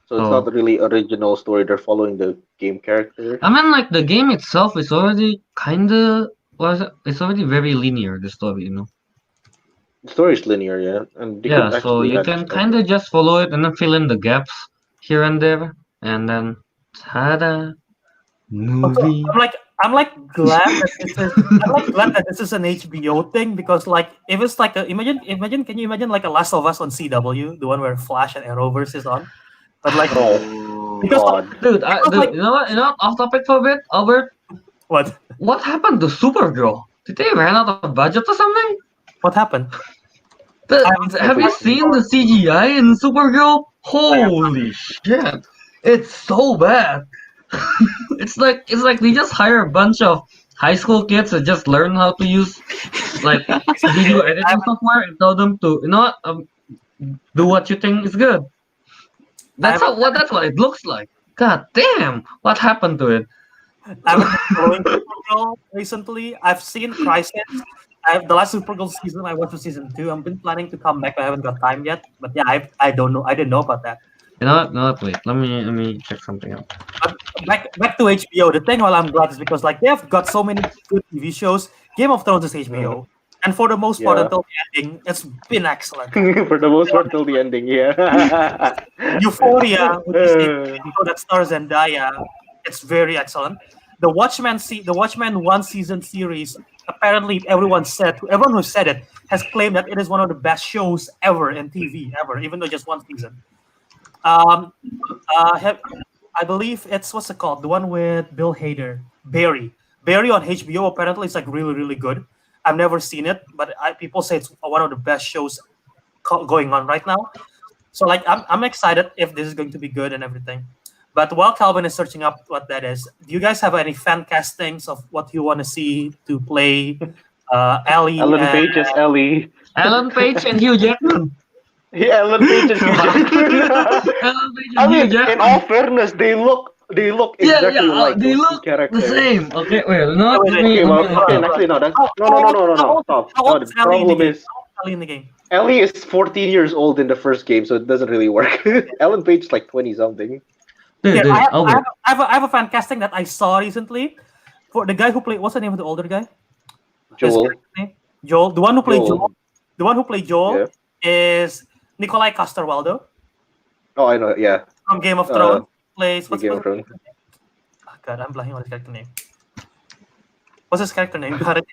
So it's Oh. not really original story. They're following the game character. I mean, like the game itself is already it's already very linear. The story, you know. The story is linear, yeah, and they Yeah, could so actually you add can stuff. kind of just follow it and then fill in the gaps here and there, and then ta-da, movie. I'm like glad that this is I'm like glad that this is an HBO thing because like if it's like imagine can you imagine like a Last of Us on CW, the one where Flash and Arrowverse is on? But like Oh, because God. Dude, Because, like- you know what? Off topic for a bit, Albert. what? What happened to Supergirl? Did they run out of budget or something? What happened? Have you seen the CGI in Supergirl? Holy shit! It's so bad. it's like they just hire a bunch of high school kids to just learn how to use like video editing software and tell them to do what you think is good. That's what it looks like. God damn! What happened to it? I haven't been following Supergirl recently. I've seen Crisis. The last Supergirl season I watched was season 2. I've been planning to come back, but I haven't got time yet. But yeah, I don't know. I didn't know about that. You know what? No, wait. Let me check something out. But back to HBO. The thing why I'm glad is because like they have got so many good TV shows. Game of Thrones is HBO, and for the most part Yeah. until the ending, it's been excellent. For the most part till the ending, yeah. Euphoria, which is the show that stars Zendaya, it's very excellent. The Watchmen 1 season series. Apparently, everyone who said it has claimed that it is one of the best shows ever in TV ever, even though just 1 season. Um, I believe it's what's it called? The one with Bill Hader, Barry. Barry on HBO apparently is like really really good. I've never seen it, but people say it's one of the best shows going on right now. So like I'm excited if this is going to be good and everything. But while Calvin is searching up what that is, do you guys have any fan castings of what you want to see to play Ellie? Ellen and- Page as Ellie. Ellen Page and Hugh Jackman. Yeah, Ellen Page as Hugh Jackman. Ellen Page and I Hugh mean, in Jackman. all fairness, they look exactly like they those look two characters. the same. Okay, wait, no, Wait, let me, Okay, let well, me- okay, no. actually, no, that's How no, old- stop. how No, old the is Ellie in the problem game? is How old is Ellie in the game? Ellie is 14 years old in the first game, so it doesn't really work. Ellen Page is like 20 something. Dude, Yeah, dude, I have, Albert. I, have, I, have a, I have a fan casting that I saw recently for the guy who played. What's the name of the older guy? His Joel. character name? Joel. The one who played Joel. Joel. The one who played Joel Yeah. is Nikolai Coster-Waldau Oh, I know. Yeah. from Game of Uh, Thrones. Plays The Game of Thrones. Oh, God, I'm blanking on his character name. What's his character name? Got it.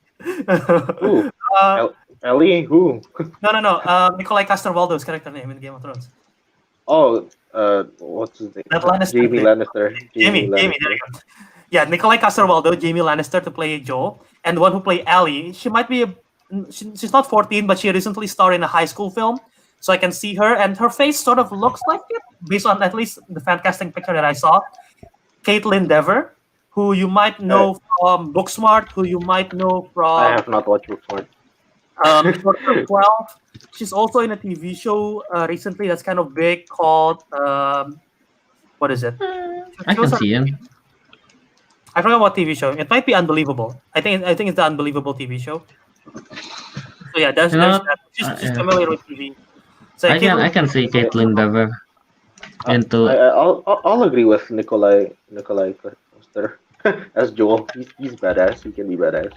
Who? uh, Ellie? Who? no. Nikolai Coster-Waldau's character name in Game of Thrones. Oh, what's his name? That Lannister Jamie thing. Lannister. Jamie, there you go. Yeah, Nikolai Coster-Waldau, Jamie Lannister to play Joel, and the one who played Ellie. She might be she's not 14, but she recently starred in a high school film, so I can see her, and her face sort of looks like it, based on at least the fan casting picture that I saw. Caitlin Dever, who you might know from Booksmart, who you might know I from have not watched Booksmart. Short Term 12. She's also in a TV show recently that's kind of big called what is it? I can see him. I forgot what TV show. It might be Unbelievable. I think it's the Unbelievable TV show. So yeah, there's You know, that. She's yeah. familiar with TV. So I can see Caitlin Dever into I'll agree with Nikolai Coster as Joel. He's badass. He can be badass.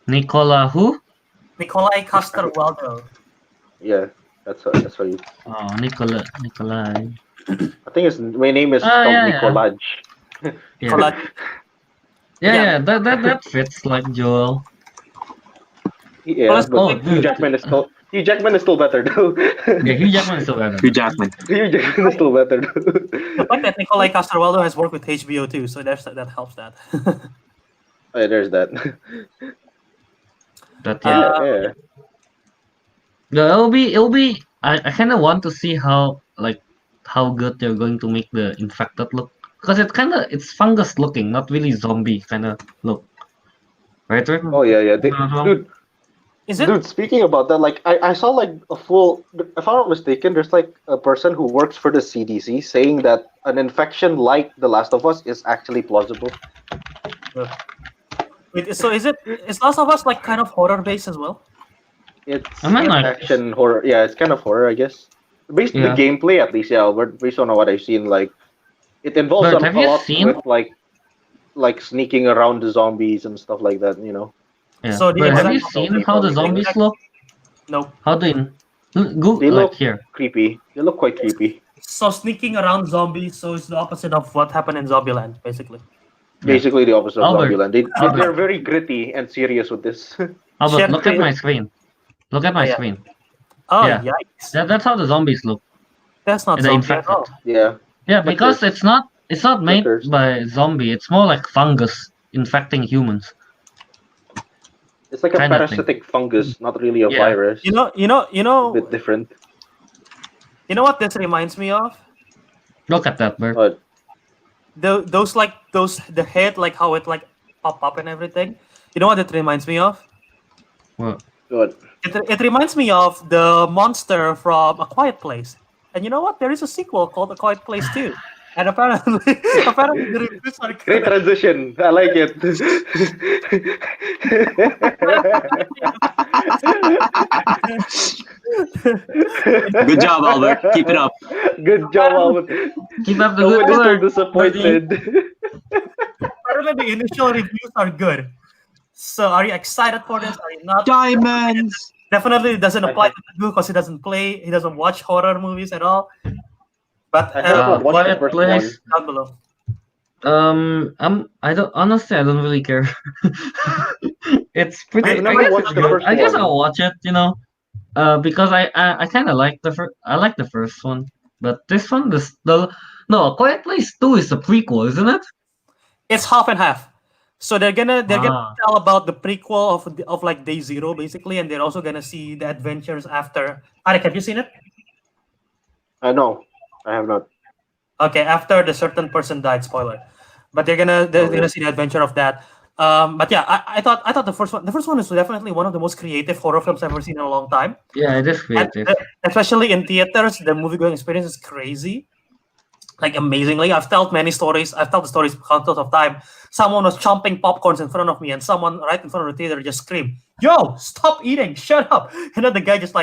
Nicola who? Nikolai Coster-Waldau. Yeah, that's what you. Oh, Nicolai. I think my name is Ah, spelled yeah, yeah. Nicolaj. Yeah. Nikolai- Yeah, that fits like Joel. Yeah, Plus, but oh, Hugh dude. Jackman is still better though. Yeah, Hugh Jackman is still better. Hugh Jackman. Hugh Jackman is still better though. The fact that Nikolai Coster-Waldau has worked with HBO too, so that helps that. Oh, yeah, there's that. But yeah, Yeah. no, it'll be. I kind of want to see how good they're going to make the infected look, because it's fungus looking, not really zombie kind of look, right? Rick? Oh yeah. Uh-huh. Is it? Dude, speaking about that, like I saw like a full. If I'm not mistaken, there's like a person who works for the CDC saying that an infection like The Last of Us is actually plausible. Wait, so is Last of Us like kind of horror based as well? It's I mean, like- action horror. Yeah, it's kind of horror, I guess. Based on Yeah. the gameplay, at least, yeah. But based on what I've seen, like it involves But a have you lot seen- with like sneaking around the zombies and stuff like that. You know. Yeah. So the but have you exact- seen how the zombies look? No. How they go They like look- here? Creepy. They look quite creepy. So sneaking around zombies, so it's the opposite of what happened in Zombieland, basically. Yeah. Basically, the opposite of Albert. Zombieland. Albert. They're very gritty and serious with this. Albert, Share look at screen. my screen. Look at my yeah. screen. Oh, Yeah. yikes! That's how the zombies look. That's not The zombie at infected. all. Yeah. Yeah, because it's not made Flickers. by zombie. It's more like fungus infecting humans. It's like a Kind of thing. parasitic fungus, not really a Yeah. virus. You know, A bit different. you know what this reminds me of? Look at that, Bert. But The head, like how it like pop up and everything. You know what it reminds me of? Well, good. It reminds me of the monster from A Quiet Place. And you know what? There is a sequel called A Quiet Place 2. And apparently the reviews are Great good. transition. I like it. Good job, Albert. Keep it up. Good job, Albert. Keep up the Kelvin good is still work, buddy. disappointed. Apparently the initial reviews are good. So are you excited for this? Are you not? Diamonds. Definitely doesn't apply to Teguh because he doesn't watch horror movies at all. But I have not watched the Quiet first Place. one. down below. I don't really care. It's pretty. I've I never guess watched it's the good. first I guess one. I'll watch it. Because I kind of like I like the first one, but this one, no, Quiet Place 2 is a prequel, isn't it? It's half and half. So they're gonna Ah. tell about the prequel of like Day Zero basically, and they're also gonna see the adventures after. Ariq, have you seen it? No, I have not. Okay, after the certain person died. Spoiler, but they're gonna Okay. see the adventure of that. But yeah, I thought the first one is definitely one of the most creative horror films I've ever seen in a long time. Yeah, it is And creative. especially in theaters, the movie going experience is crazy. Like amazingly, I've told many stories. I've told the stories countless of time. Someone was chomping popcorns in front of me, and someone right in front of the theater just screamed, "Yo, stop eating! Shut up!" And then the guy just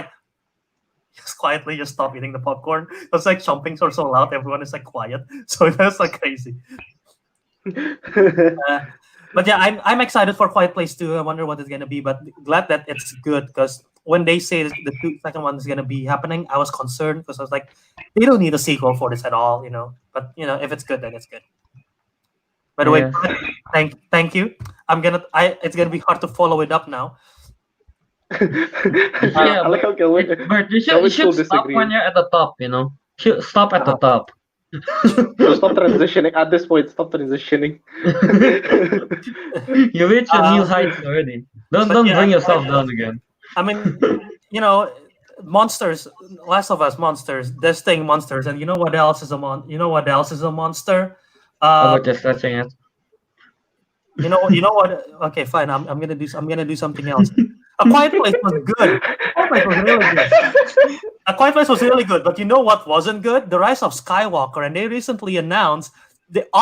quietly just stopped eating the popcorn. It was like chompings are so loud, everyone is like quiet. So that's like crazy. But yeah, I'm excited for Quiet Place 2. I wonder what it's gonna be, but glad that it's good because when they say the second one is gonna be happening, I was concerned because I was like, they don't need a sequel for this at all, you know. But if it's good, then it's good. By the way, Yeah. thank you. It's gonna be hard to follow it up now. Yeah, I like how Kelvin. but you Kelvin should still stop disagree. when you're at the top. Stop at the top. So stop transitioning at this point. Stop transitioning. You reached a new heights already. Don't yeah, bring yourself down again. I mean, monsters, Last of Us monsters, this thing monsters, and you know what else is a monster? How about just touching it? You know what? Okay, fine. I'm gonna do something else. A Quiet Place was good. A Quiet Place was really good. A Quiet Place was really good, but you know what wasn't good? The Rise of Skywalker, and they recently announced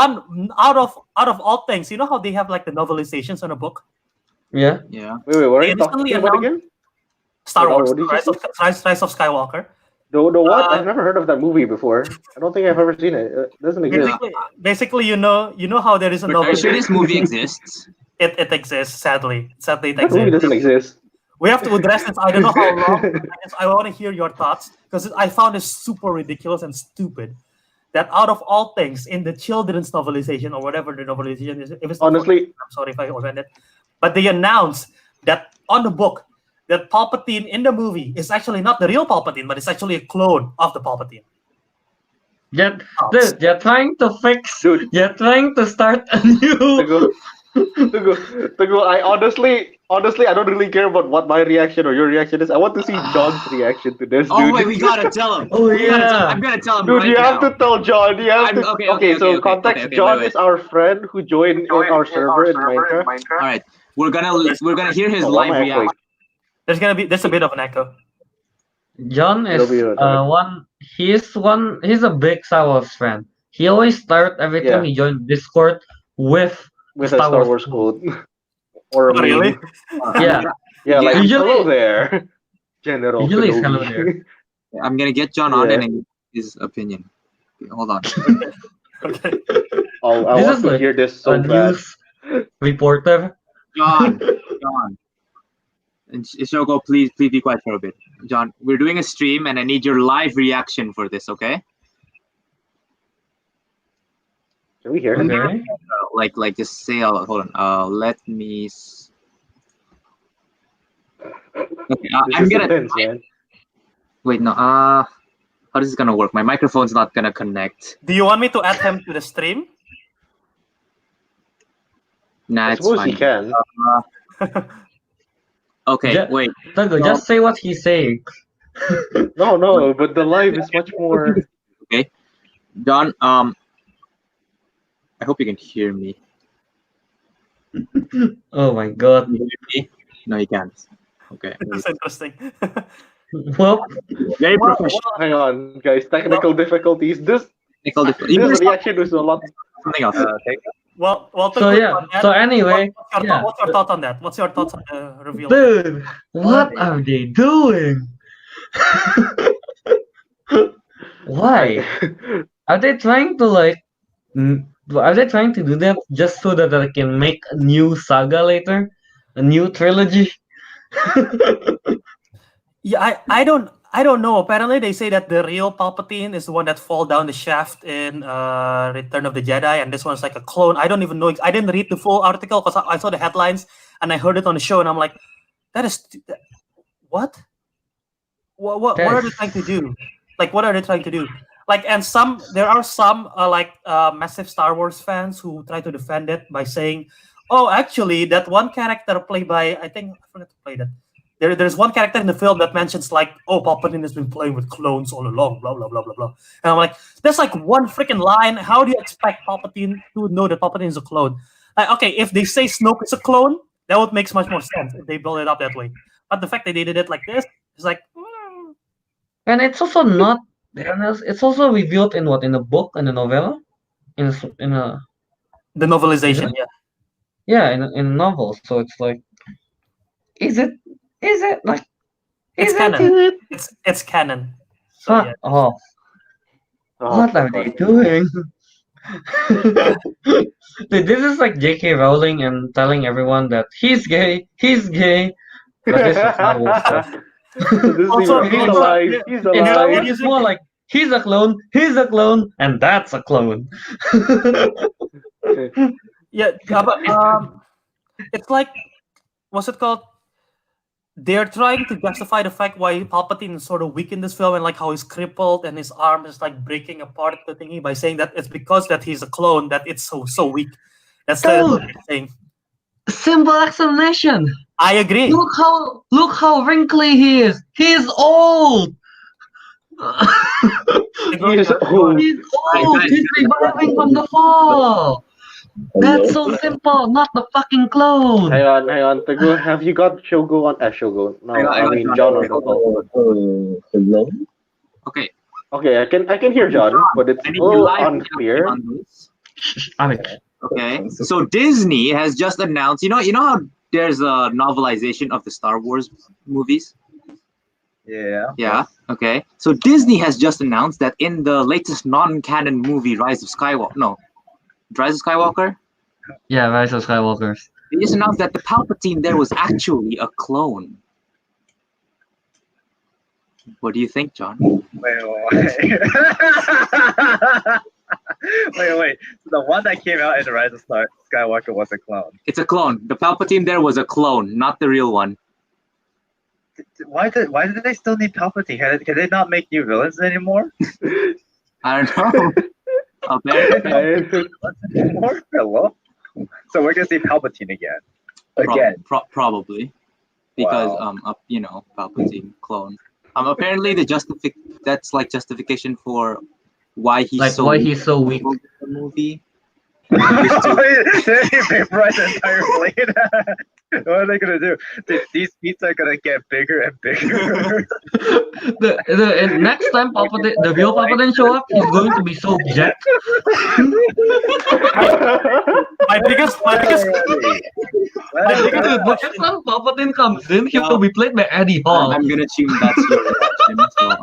out of all things. You know how they have like the novelizations on a book? Yeah. Yeah. Wait, what are They you talking recently about announced again? Star Wars, What did you Rise of Skywalker. The what? I've never heard of that movie before. I don't think I've ever seen it. It doesn't exist. Basically, you know how there is a But novel. are you sure this movie exists? It exists. Sadly, it That movie exists. doesn't exist. We have to address this. I don't know how long. I want to hear your thoughts because I found it super ridiculous and stupid. That out of all things in the children's novelization or whatever the novelization is, if it's not Honestly, I'm sorry if I offended, but they announced that on the book that Palpatine in the movie is actually not the real Palpatine, but it's actually a clone of the Palpatine. Dude, you're trying to fix. Dude. You're trying to start a new. Teguh, I honestly, I don't really care about what my reaction or your reaction is. I want to see John's reaction to this, dude. Oh wait, we gotta tell him. Oh, yeah. I'm gonna tell him. Dude, right you have now. to tell John. You have I'm- to. okay, So okay, context. okay, John wait. is our friend who joined in our server in Minecraft. All right, we're gonna hear his Oh, live why am I reaction. There's a bit of an echo. John is It'll be alright. He's a big Star Wars fan. He always start every time Yeah. he joins Discord with With a Star Wars quote. Or a Oh, really? meme. Yeah. Yeah, like Usually- hello there, General. Usually it's Kenobi. hello there. I'm gonna get John on Yeah. and get his opinion. Okay, hold on. Okay. I This want is to like hear this A so bad. news reporter. John. And Shoko, please be quiet for a bit. John, we're doing a stream and I need your live reaction for this, okay? Can we hear him? Okay. Like just say hold on. Let me Okay, This I'm is gonna intense, man. wait, no, how is this gonna work? My microphone's not gonna connect. Do you want me to add him to the stream? Nah, I it's suppose fine. he can. Okay, Ja- wait. Tago, just say what he's saying. No, but the live is much more. John, I hope you can hear me. Oh my god. Can you hear me? No, you can't. Okay. That's interesting. Well, Very professional. Hang on, guys. Technical difficulties. This technical difficulty. This reaction was a lot. Something else. Well, So Teguh, yeah. on that, So anyway, yeah. what's your thoughts on that? What's your thoughts on the reveal? Dude, what are they doing? Why? Are they trying to like? Are they trying to do that just so that they can make a new saga later, a new trilogy? Yeah, I don't know. Apparently, they say that the real Palpatine is the one that fall down the shaft in Return of the Jedi, and this one's like a clone. I don't even know. I didn't read the full article because I saw the headlines and I heard it on the show, and I'm like, that is what? What are they trying to do? Like, what are they trying to do? Like, and there are some massive Star Wars fans who try to defend it by saying, "Oh, actually, that one character played by I forgot to play that. There's one character in the film that mentions like, oh, Palpatine has been playing with clones all along, blah blah blah blah blah." And I'm like, that's like one freaking line. How do you expect Palpatine to know that Palpatine is a clone? Like, okay, if they say Snoke is a clone, that would make much more sense if they build it up that way. But the fact that they did it like this is like. And it's also not. It's also revealed in a book and a novella, in a The novelization, yeah, in a novel. So it's like, is it like? It's Is canon. it? It's canon. So, Huh? yeah. Oh, Oh, what are they doing? Dude, this is like J.K. Rowling and telling everyone that he's gay, but this is Star Wars stuff. Also, he's alive. He's In Star alive. Wars, it's more like he's a clone, and that's a clone. Yeah, but it's like, what's it called? They're trying to justify the fact why Palpatine is sort of weak in this film and like how he's crippled and his arm is like breaking apart the thingy by saying that it's because that he's a clone that it's so weak. That's the thing. Simple explanation. I agree. Look how wrinkly he is. He's old. He's old. He's old. He's reviving from the fall. That's so simple. Not the fucking clone. Hang on. Teguh, have you got Shogun on Shogun? No, I mean John on the phone. Hello? Okay. Okay, I can hear John, but it's a little unclear. Okay. So Disney has just announced. You know how there's a novelization of the Star Wars movies. Yeah. Yeah. Okay. So Disney has just announced that in the latest non-canon movie, Rise of Skywalker. Yeah, Rise of Skywalkers. They just announced that the Palpatine there was actually a clone. What do you think, John? Wait. So the one that came out in the Rise of Skywalker was a clone. It's a clone. The Palpatine there was a clone, not the real one. Why do they still need Palpatine? Can they not make new villains anymore? I don't know. Hello? So we're gonna see Palpatine again. Probably, because Wow. Palpatine clone. Apparently that's like justification for why he's Like so why weak he's so weak. in the movie. They vaporize the entire plane. What are they gonna do? These beats are gonna get bigger and bigger. And next time the real Palpatine show up, he's going to be so jacked. My biggest Dude, next time Palpatine comes in, he will be played by Eddie Hall. I'm gonna assume that's your reaction. So,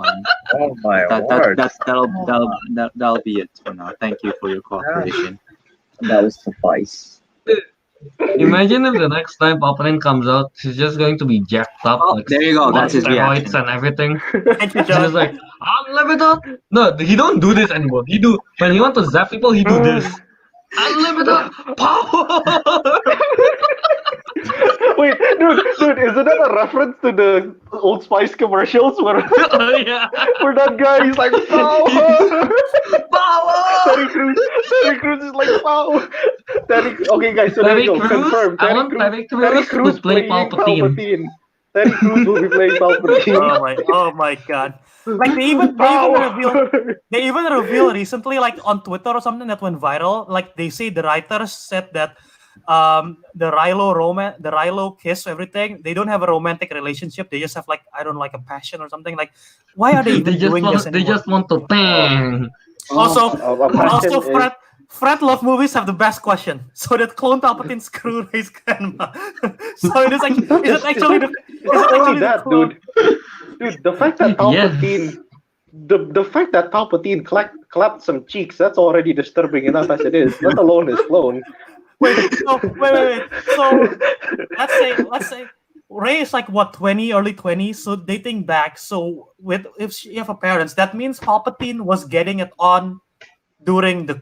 Oh my word! that'll be it for now. Thank you for your cooperation. That will suffice. Imagine if the next time Palpatine comes out, he's just going to be jacked up. Oh, there you go. on That's his steroids reaction. and everything. Thank you, He's John. just like, unlimited. No, he don't do this anymore. When he want to zap people, he do this. Unlimited power. Wait, dude, isn't that a reference to the Old Spice commercials where Oh, yeah. where that guy is like power? Power. Terry Crews is like power. Okay, guys, so there Terry you go. Crews? Confirmed. I want Terry Crews to play playing Palpatine. Terry Crews will be playing Palpatine. Oh my god! Like they even revealed recently, like on Twitter or something that went viral. Like they say the writers said that the Rilo kiss, everything. They don't have a romantic relationship. They just have like a passion or something. Like, why are they even doing this They anymore? just want to bang. Also, A question is, Fred Love movies have the best question. So did Clone Palpatine screw his grandma? So it is like, is it actually the? Is not it only actually the that, clone? dude, the fact that Palpatine, the fact that Palpatine clapped some cheeks, that's already disturbing enough as it is. Let alone his clone. Wait. So let's say Ray is like what, 20, early 20s. So they think back. So if she have a parents, that means Palpatine was getting it on during the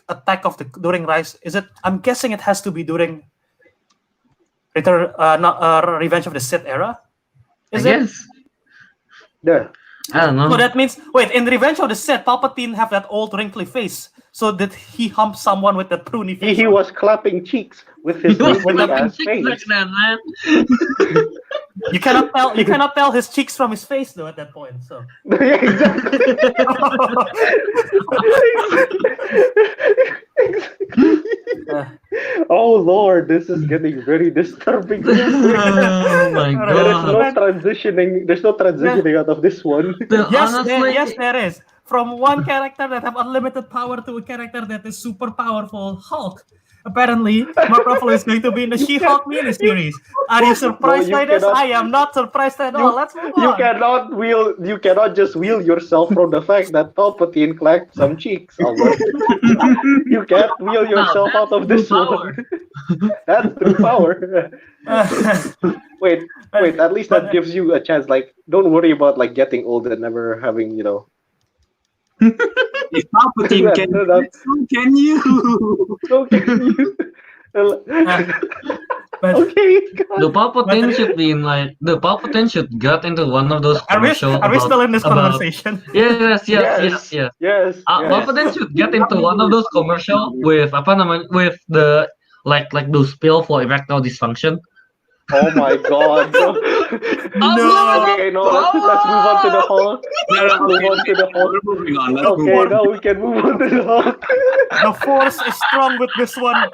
attack of during Rise. Is it? I'm guessing it has to be during Revenge of the Sith era. I guess. Yeah. I don't know. So that means, wait, in Revenge of the Sith, Palpatine have that old wrinkly face. So did he hump someone with that pruny face? He was clapping cheeks with his He was wrinkly clapping ass cheeks face. back then, man. You cannot tell his cheeks from his face though at that point. So Yeah, exactly. Oh Lord, this is getting very disturbing. Oh my god. There's no transitioning out of this one. yes, there is. From one character that have unlimited power to a character that is super powerful, Hulk. Apparently, Mark Ruffalo is going to be in the She-Hulk miniseries. Are you surprised by this? I am not surprised at all. Let's move on. You cannot just wheel yourself from the fact that Palpatine clapped some cheeks, Albert. You can't wheel yourself out of this one. That's true power. Wait, at least that gives you a chance. Like, don't worry about like getting old and never having, If Palpatine can, so can you? So can you? Okay. The Palpatine should be in like the Palpatine should get into one of those Are we commercials. still in this conversation? Yes. Yes. Palpatine should get into one of those commercial with with the like those pill for erectile dysfunction. Oh my god. No. Okay, no, let's move on to the Hulk. Let's move on to the Hulk. We're moving on. Let's Okay, move on. now we can move on to the Hulk. The Force is strong with this one.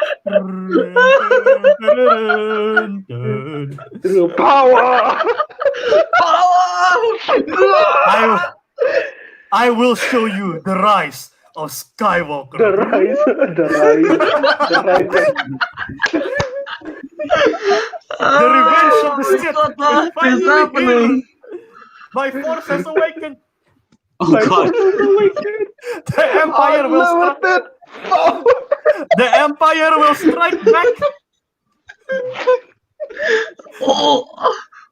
Through power. I will show you the rise of Skywalker. The rise. The revenge of the Sith What is is finally happening? here. My Force has awakened. Oh god. The Empire will strike. The Empire will strike back. Oh.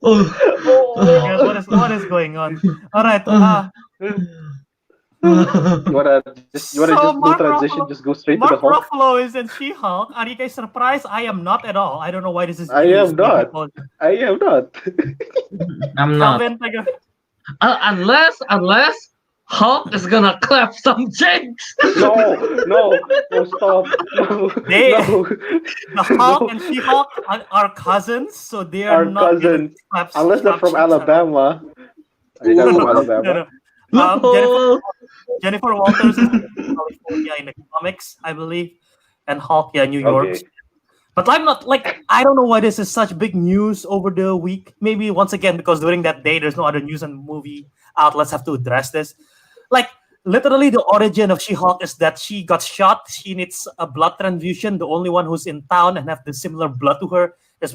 God, what is going on? All right. You wanna just do Mark transition? Ruffalo- Just go straight to Mark the Hulk. Ruffalo is in She-Hulk. Are you guys surprised? I am not at all. I don't know why this is. I am not. I am not. I'm not. Kelvin, Teguh. Unless Hulk is gonna clap some cheeks. No, stop. No, no. The Hulk and She-Hulk are cousins, so they are Are not gonna cousins. slap- Unless they're slap from cheeks at all. Alabama. Are you not from Alabama? No. Jennifer Walters is in California in the comics, I believe, and Hulk, New York. Okay. But I'm not I don't know why this is such big news over the week. Maybe once again because during that day there's no other news and movie outlets have to address this. Like literally, the origin of She-Hulk is that she got shot. She needs a blood transfusion. The only one who's in town and have the similar blood to her is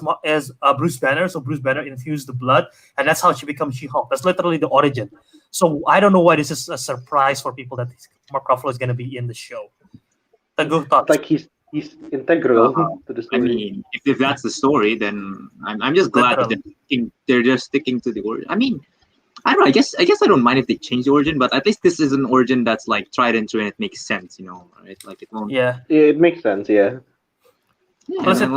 Bruce Banner. So Bruce Banner infused the blood, and that's how she becomes She-Hulk. That's literally the origin. So I don't know why this is a surprise for people that Mark Ruffalo is going to be in the show. Teguh, thoughts? Like he's integral to the I story. mean, if that's the story, then I'm just glad that they're just sticking to the origin. I mean, I don't know. I guess I don't mind if they change the origin, but at least this is an origin that's like tried and true and it makes sense, right? Like it won't. Yeah. It makes sense, yeah. Yeah, Plus and it-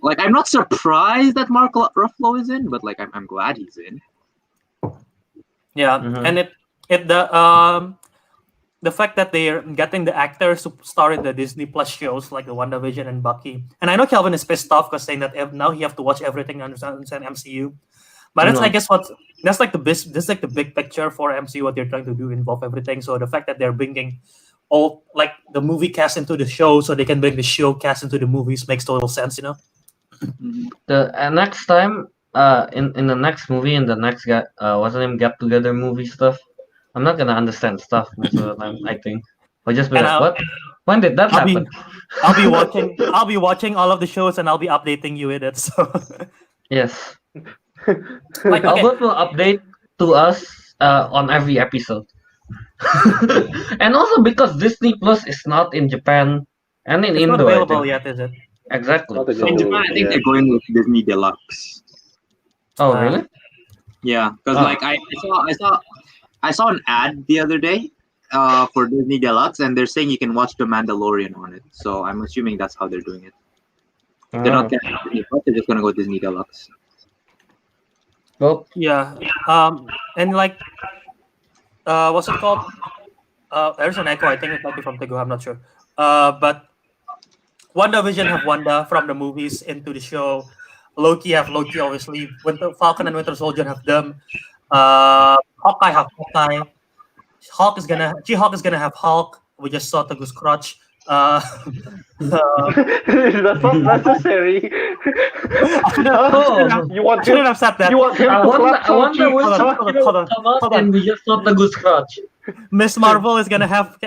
like I'm not surprised that Mark Ruffalo is in, but like I'm glad he's in. Yeah, Mhm. and the fact that they're getting the actors to star in the Disney Plus shows like the WandaVision and Bucky, and I know Kelvin is pissed off because saying that now he have to watch everything under MCU, but that's No. I guess that's like the big picture for MCU, what they're trying to do, involve everything. So the fact that they're bringing all like the movie cast into the show, so they can bring the show cast into the movies, makes total sense, The next time, in the next movie, in the next what's the name, get together movie stuff, I'm not gonna understand stuff most of the time. I think. We'll just be And like, I'll- what? When did that I'll be- happen? I'll be watching all of the shows and I'll be updating you with it. So Yes. like, okay, Albert will update to us on every episode. And also because Disney Plus is not in Japan and in it's not Indo, I available think. yet, is it? Exactly. Not in So- In Indo. Japan, I think Yeah. they're going with Disney Deluxe. oh, really? Yeah, because Oh. like I saw an ad the other day for Disney Deluxe, and they're saying you can watch The Mandalorian on it. So I'm assuming that's how they're doing it. They're Oh. not getting Disney Plus; they're just gonna go Disney Deluxe. Well, Yeah. And like, what's it called? There's an echo. I think it might be from Teguh. I'm not sure. But WandaVision have Wanda from the movies into the show. Loki have Loki, obviously. Falcon and Winter Soldier have them. Hawkeye have Hawkeye. She-Hulk is gonna have Hulk. We just saw Teguh's crotch. That's not necessary. Oh. You want Shouldn't him? have said that. You want him I to wonder, clap I wonder cheeks? which Hold on, superhero hold on, come out hold on. and we just saw the goose crotch. Miss Marvel is gonna have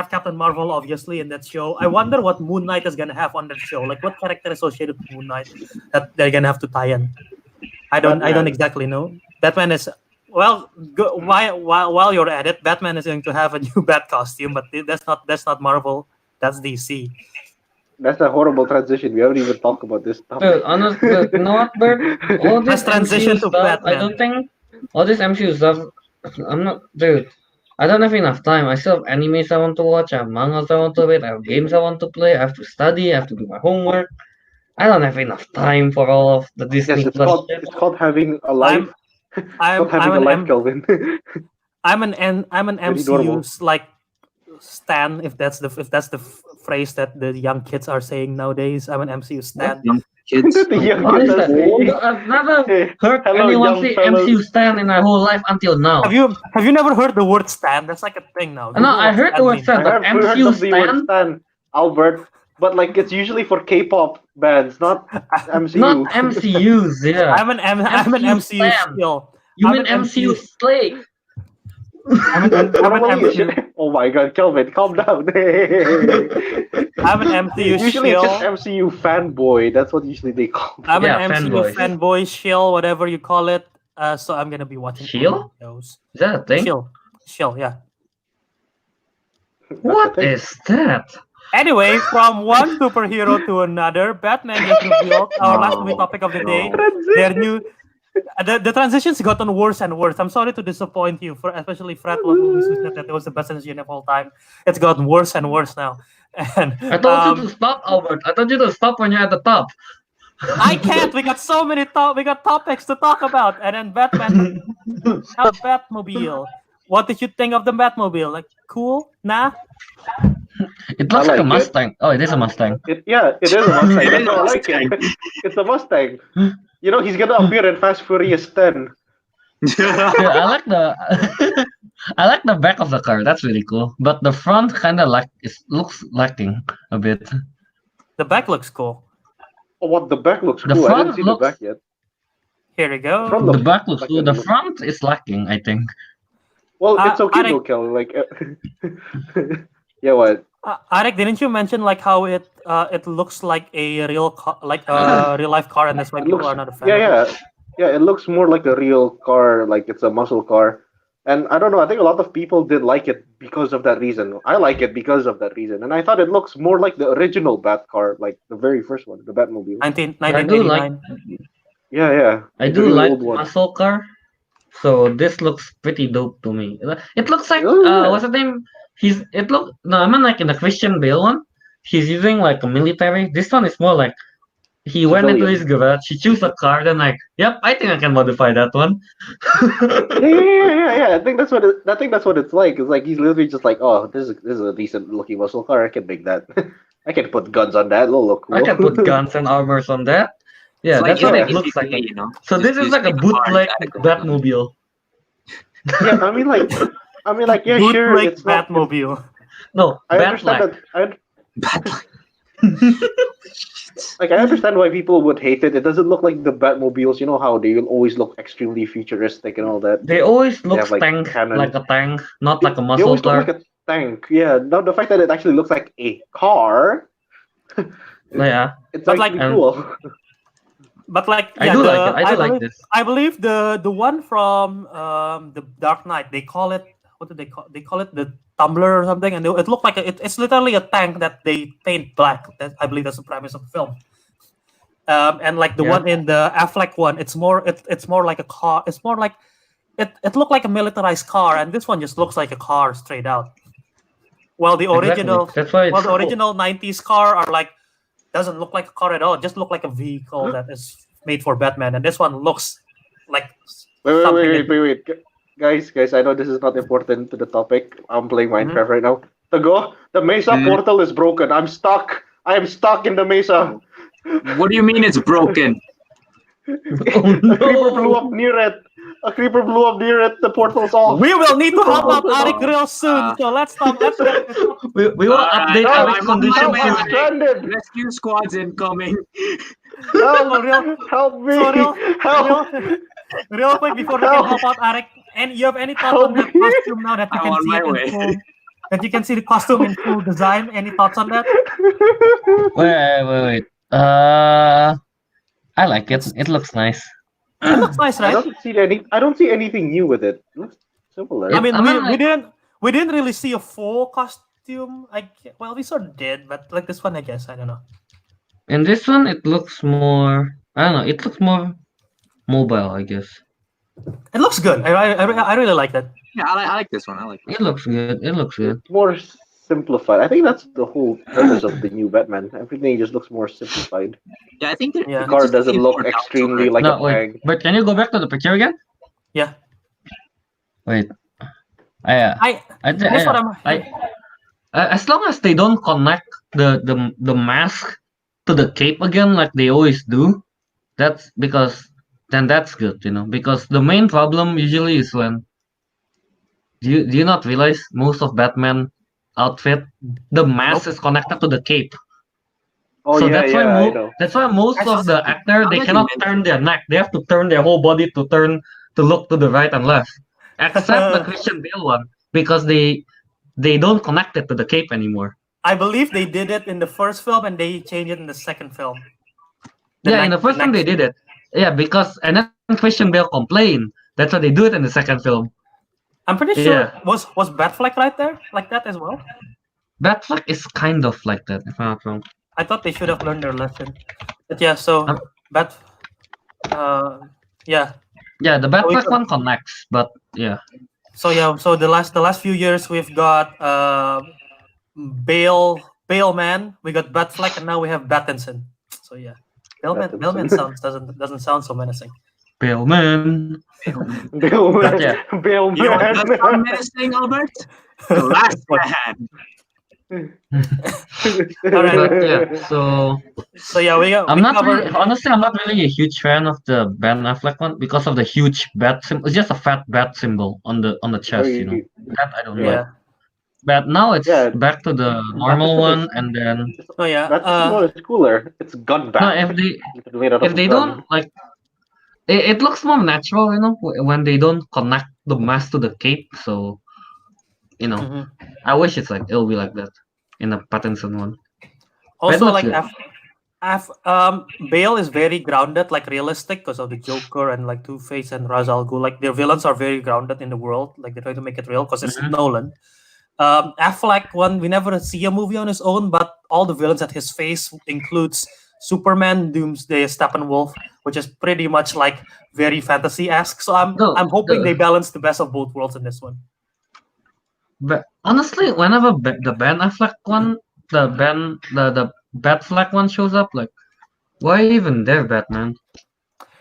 Captain Marvel, obviously, in that show. I wonder what Moon Knight is gonna have on that show. Like, what character associated with Moon Knight that they're gonna have to tie in? I don't Batman. exactly know. Batman is while you're at it, Batman is going to have a new Bat costume, but that's not Marvel. That's DC. That's a horrible transition. We haven't even talked about this stuff. Dude, honestly, you know what, Bert? All this Let's transition MCU to stuff, I Batman. don't think all this MCU stuff. I'm not, dude. I don't have enough time. I still have animes I want to watch. I have mangas I want to read. I have games I want to play. I have to study. I have to do my homework. I don't have enough time for all of the Disney Yes, Plus shit. it's called having a life. I'm It's called having a life, Kelvin. I'm an Very normal. MCU's like stan, if that's the phrase that the young kids are saying nowadays. I'm an MCU stan. Young kids. The young What is kids are that? saying, I've never "Hey, heard hello, anyone young say fellas." MCU stan in my whole life until now. Have you never heard the word stan? That's like a thing now. No, Google I what heard the stan word means. stan, I but have heard MCU of the word stan, stan, Albert, but like it's usually for K-pop bands, not MCU. not MCUs. Yeah, I'm an MCU stan. still. you I'm mean an MCU MCU slave? I'm an Normally, MCU. oh my God, Kelvin, calm down. I'm an MCU Usually it's just shill. MCU fanboy. That's what usually they call it. I'm Yeah, an MCU fanboys. fanboy shill, whatever you call it. So I'm gonna be watching Shill? all of those. Is that a thing? Shill, yeah. That's What the thing. is that? Anyway, from one superhero to another, Batman just revealed our last movie topic of the day. Their new the transitions gotten worse and worse. I'm sorry to disappoint you, especially Fred movies who said that it was the best decision of all time. It's gotten worse and worse now. And I told you to stop, Albert. I told you to stop when you're at the top. I can't. We got so many we got topics to talk about. And then Batman, now Batmobile. What did you think of the Batmobile? Like, cool? Nah. It looks I like a like it. Mustang. Oh, it is a Mustang. It is a Mustang. That's why I like it. It's a Mustang. You know, he's gonna appear in Fast Furious 10. Yeah, I like the I like the back of the car. That's really cool. But the front kind of looks lacking a bit. The back looks cool. Oh, what? The back looks The cool. I front didn't see looks- the back yet. Here we go. Front The looks back looks like cool. a The look- front is lacking, I think. Well, it's okay Ariq- though, Kel. Like, yeah, what? Ariq, didn't you mention like how it looks like a real real life car, and that's why It people looks- are not a fan. Yeah, of it? yeah. It looks more like a real car. Like it's a muscle car. And I don't know. I think a lot of people did like it because of that reason. I like it because of that reason. And I thought it looks more like the original Bat car, like the very first one, the Batmobile. 1989. Yeah. I The do real like old one. muscle car. So this looks pretty dope to me. It looks like Oh, yeah. what's the name? I mean like in the Christian Bale one, he's using like a military. This one is more like he went into Civilian. his garage, he chose a car, then like, yep, I think I can modify that one. Yeah. I think that's what it's like. It's like he's literally just like, oh, this is a decent looking muscle car. I can make that. I can put guns on that. It'll look cool. I can put guns and armors on that. Yeah, It's that's like, what yeah, it looks like. you know. So this is Just like a make car bootleg and add a gun. Batmobile. Yeah, I mean, like, yeah, sure, Bootleg it's not. Batmobile. No, I understand Batfleck. that. I understand why people would hate it. It doesn't look like the Batmobiles. You know how they will always look extremely futuristic and all that. They always look have, like, tank, cannon. like a tank, not like a They muscle always look car. like tank. Yeah, now the fact that it actually looks like a car, Yeah, it's But actually like- cool. But like, I yeah, do like it. I do like believe, this. I believe the one from the Dark Knight, they call it, what do they call? They call it the Tumbler or something, and it looked like it's literally a tank that they paint black. That, I believe that's the premise of the film. And like the Yeah. one in the Affleck one, it's more like a car. It's more like it looked like a militarized car, and this one just looks like a car straight out. Well, the original, Exactly. That's why it's well, the cool. original '90s car are like doesn't look like a car at all. It just look like a vehicle that is made for Batman, and this one looks like something Wait. Guys, I know this is not important to the topic. I'm playing Minecraft right now. Teguh, the Mesa portal is broken. I'm stuck. I am stuck in the Mesa. What do you mean it's broken? A creeper blew up near it. The portal's off. We will need to help out Ariq real soon. So let's stop. Let's get this up. We will update no, our I'm on my condition way. I'm soon. stranded. Rescue squads incoming. Help me. So Help. real quick before we can help out Ariq, and you have any thoughts on that Help me. costume now that you I'm can on see my it in way. full? That you can see the costume in full design. Any thoughts on that? Wait. I like it. It looks nice. It looks nice, I right? don't see anything new with it. Looks similar. I mean, I mean, we didn't really see a full costume. Well, we sort of did, but like this one, I guess I don't know. In this one, it looks more. I don't know. It looks more mobile, I guess. It looks good. I really like that. Yeah, I like this one. I like it. It looks good. It looks good. It's more simplified. I think that's the whole purpose of the new Batman. Everything just looks more simplified. Yeah, I think that Yeah. The car doesn't look extremely like No, a wait. tank. But can you go back to the picture again? Yeah. Wait. That's what I'm. As long as they don't connect the mask to the cape again like they always do, that's good, because the main problem usually is when do you not realize most of Batman outfit the mask is connected to the cape. Oh So yeah, that's yeah, why I know. that's why most of the actor Now they that you cannot mention turn their neck. They have to turn their whole body to look to the right and left. Except the Christian Bale one, because they don't connect it to the cape anymore. I believe they did it in the first film, and they changed it in the second film. In the first one they did it. Yeah, and then Christian Bale complained. That's why they do it in the second film. I'm pretty sure Yeah. was Batfleck right there like that as well. Batfleck is kind of like that, if I'm not wrong. I thought they should have learned their lesson. But yeah, so Bat. Yeah. Yeah, the Batfleck one connects, but yeah. So yeah, so the last few years we've got Bale Man, we got Batfleck, and now we have Battinson. So yeah, Bale Man doesn't sound so menacing. Bale Man. Bill But yeah. Bill You know what Man. does sound menacing, Albert? The last man. Alright. But yeah, so yeah, we honestly, I'm not really a huge fan of the Ben Affleck one because of the huge bat symbol. It's just a fat bat symbol on the chest, That I don't like. yeah. But now it's Yeah. back to the normal one, and then Oh yeah. That's what is cooler. It's gun bat. no, It's made out of if they gun. don't like, it looks more natural, when they don't connect the mask to the cape. So, Mhm. I wish it'll be like that in the Pattinson one. Also, looks like good. Bale is very grounded, like realistic, because of the Joker and like Two-Face and Ra's al Ghul. Like their villains are very grounded in the world. Like they try to make it real because it's Mhm. Nolan. Affleck one, we never see a movie on his own, but all the villains at his face includes Superman, Doomsday, Steppenwolf, which is pretty much like very fantasy-esque. So I'm hoping they balance the best of both worlds in this one. But honestly, whenever the Ben Affleck one, the Batfleck one shows up, like, why even there, Batman?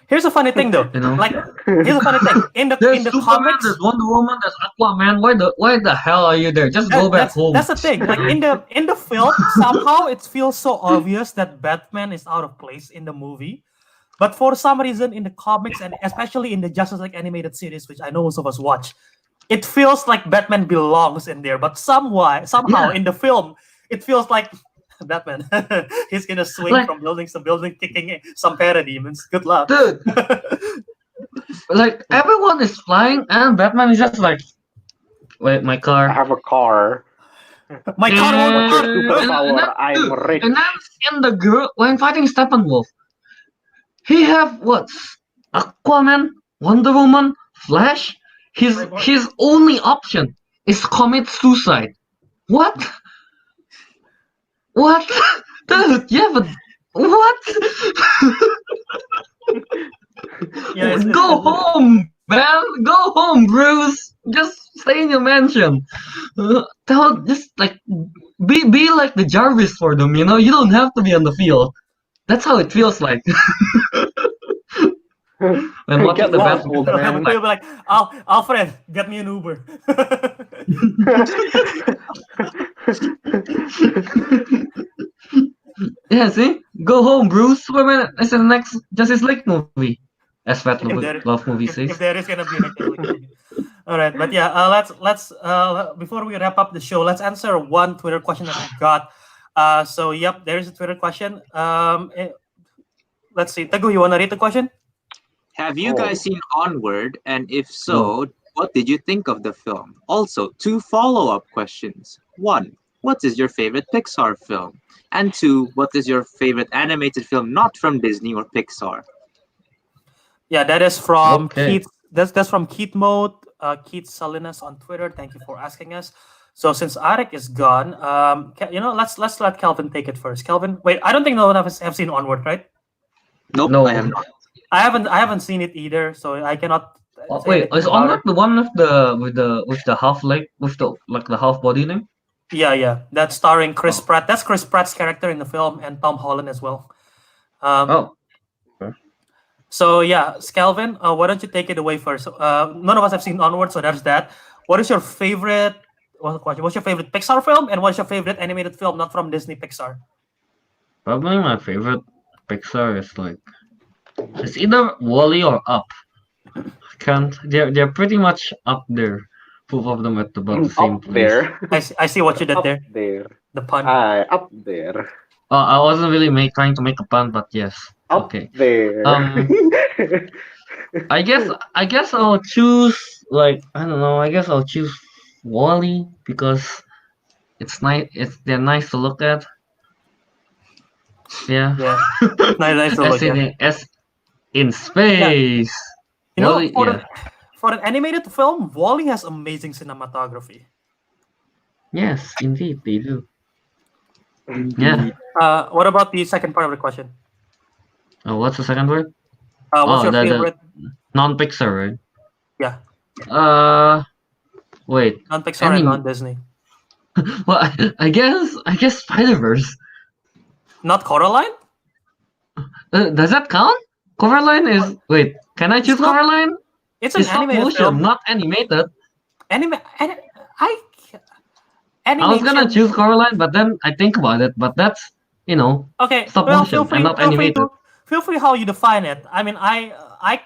Here's a funny thing, though. Like, here's a funny thing. In the Superman, comics, there's Wonder Woman, there's Aquaman. Why the hell are you there? Just go back home. That's the thing. Like in the film, somehow it feels so obvious that Batman is out of place in the movie. But for some reason, in the comics and especially in the Justice League animated series, which I know most of us watch, it feels like Batman belongs in there. But somehow in the film, it feels like Batman. He's gonna swing from building to building, kicking some parademons. Good luck, dude. Like everyone is flying, and Batman is just like, "Wait, my car." I have a car. My car won't work. Superpower, I'm rich. And then in the girl when fighting Steppenwolf, he have what? Aquaman, Wonder Woman, Flash. His only option is commit suicide. What? What? Dude, yeah, but what? Yeah, Go home, man. Go home, Bruce. Just stay in your mansion. Just like be like the Jarvis for them. You know, you don't have to be on the field. That's how it feels like. When watching Get the lost, battle. old man. They'll be like, Alfred, get me an Uber. Yeah, see? Go home, Bruce. Superman is in the next Justice League movie. As Fat If there- Love movie if says. there is gonna be an Catholic movie. All right, but yeah, let's before we wrap up the show, let's answer one Twitter question that we got. So yep, there is a Twitter question. Let's see, Teguh, you wanna read the question? Have you Oh. guys seen Onward? And if so, what did you think of the film? Also, 2 follow-up questions. 1, what is your favorite Pixar film? And 2, what is your favorite animated film not from Disney or Pixar? Yeah, that is from Okay. Keith. That's from Keith Mode, Keith Salinas on Twitter. Thank you for asking us. So since Ariq is gone, let's let Kelvin take it first. Kelvin, wait, I don't think no one of us have seen Onward, right? Nope, No. I have not. I haven't seen it either, so I cannot. Oh, say wait, anything is about Onward it. the one with the half leg with the like the half body name? Yeah, that's starring Chris Oh. Pratt. That's Chris Pratt's character in the film, and Tom Holland as well. Oh. So yeah, Kelvin, why don't you take it away first? None of us have seen Onward, so there's that. What is your favorite? What's your favorite Pixar film, and what's your favorite animated film not from Disney Pixar? Probably my favorite Pixar is like it's either Wall-E or Up. They're pretty much up there. Both of them at about the same Up place. there. I see what you did Up there. there. The pun. Up there. I wasn't really trying to make a pun, but yes. Up Okay. there. I guess I'll choose like I don't know. I guess I'll choose Wall-E because it's nice. They're nice to look at. Yeah. Yeah, nice to look at. As in space. You know, Wall-E, yeah. for an animated film, Wall-E has amazing cinematography. Yes, indeed, they do. Yeah. What about the second part of the question? What's the second word? What's your the favorite non-Pixar, right? Yeah. Wait. non-Pixar and non-Disney? Well, I guess Spider-Verse. Not Coraline? Does that count? Coraline is wait. Can I choose not- Coraline? It's an It's stop animated motion, film. not animated. I was Animation. gonna choose Coraline, but then I think about it. But that's Okay, stop well, motion and not feel free animated. feel free how you define it. I mean, I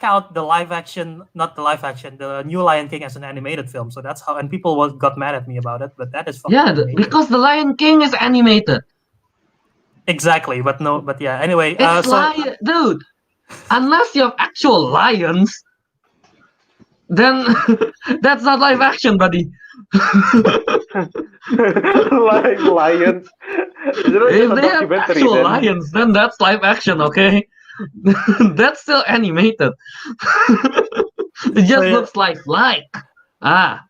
count the live action, not the live action, the new Lion King as an animated film. So that's how, and people got mad at me about it, but that is fucking Yeah, animated. because the Lion King is animated. Exactly, but yeah. Anyway, It's lion, dude. Unless you have actual lions, then that's not live action, buddy. Like lions. Is it If a they have documentary actual then? lions, then that's live action, okay? That's still animated. It just yeah. looks like ah.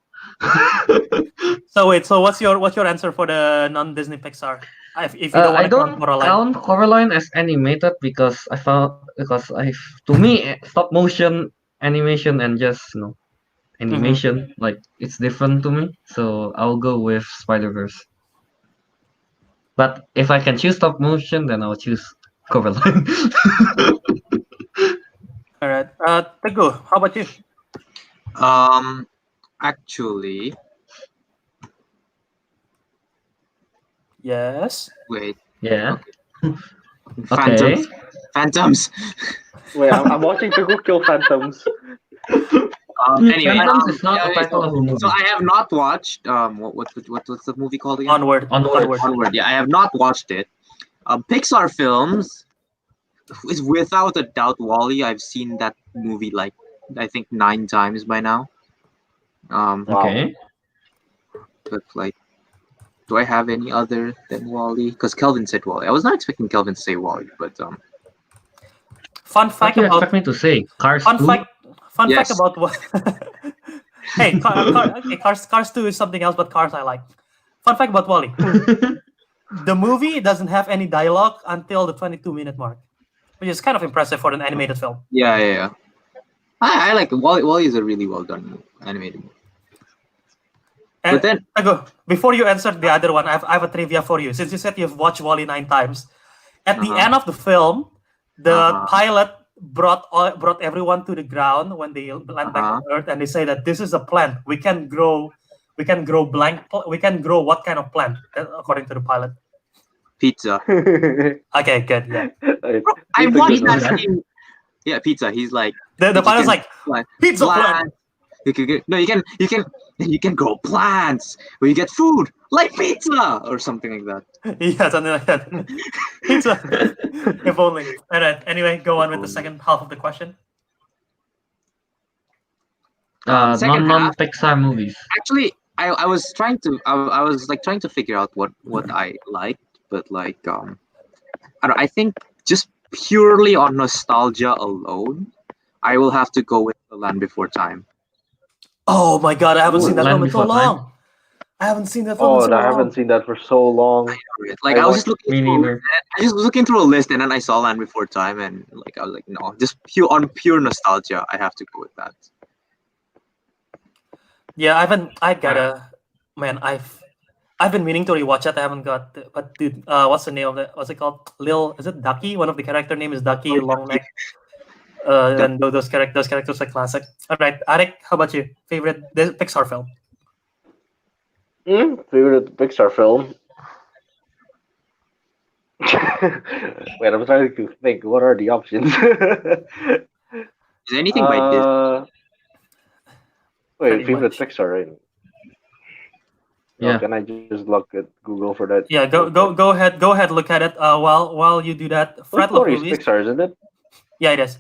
So wait, so what's your answer for the non-Disney Pixar? If you don't I want to count don't Coraline. count Coraline as animated because to me stop motion animation and just animation like it's different to me. So I'll go with Spider-Verse. But if I can choose stop motion, then I'll choose Coraline. All right, Teguh, how about you? Actually, Yes. wait. Yeah. Phantoms. Okay. Phantoms. Wait, I'm watching Teguh kill phantoms. Anyway, Phantoms is not yeah, the title of a movie. so I have not watched what's the movie called again? Onward. Onward. Yeah, I have not watched it. Pixar films is without a doubt Wall-E. I've seen that movie like I think 9 times by now. Wow. Okay. But like Do I have any other than Wally? Because Kelvin said Wally. I was not expecting Kelvin to say Wally, but Fun What fact do you about expect me to say? Cars fun 2? fact fun fact Yes. about what. Hey, okay, Cars 2 is something else, but Cars I like. Fun fact about Wally: the movie doesn't have any dialogue until the 22-minute mark, which is kind of impressive for an animated film. Yeah. I like Wally. Wally is a really well done animated movie. And But then, Teguh, before you answer the other one, I have a trivia for you. Since you said you've watched Wally 9 times, at the Uh-huh. end of the film, the Uh-huh. pilot brought everyone to the ground when they land back on Earth, and they say that this is a plant. We can grow what kind of plant, according to the pilot. pizza. Okay, good, yeah. I Pizza watched good that one. scene. Yeah, pizza. He's like The you pilot's can like, plant- pizza plant. plant. You can grow plants where you get food like pizza or something like that. Yeah, something like that. Pizza. If only. All right. Anyway, go on with the second half of the question. Second half, Non-Pixar movies. actually, I was trying to I was like trying to figure out what I liked, but like I think just purely on nostalgia alone, I will have to go with The Land Before Time. Oh my god, I haven't Ooh, seen that Land film in so Before Time? long. I haven't seen that film in Oh, so I haven't long. seen that for so long. Like I I was just watched- looking Me through, neither. I just was looking through a list and then I saw Land Before Time and like I was like, no, just pure nostalgia. I have to go with that. Yeah, I've been meaning to rewatch it. I haven't got but dude, what's the name of it? What's it called? Is it Ducky? One of the character name is Ducky, long neck. And those characters are classic. All right, Ariq, how about you? Favorite Pixar film? Favorite Pixar film? Wait, I'm trying to think. What are the options? Is anything by Disney? Pretty Wait, favorite much. Pixar, right? Yeah. Can I just look at Google for that? Yeah, go ahead, look at it. While you do that, Toy Fred Love Story is Movies. Pixar, isn't it? Yeah, it is.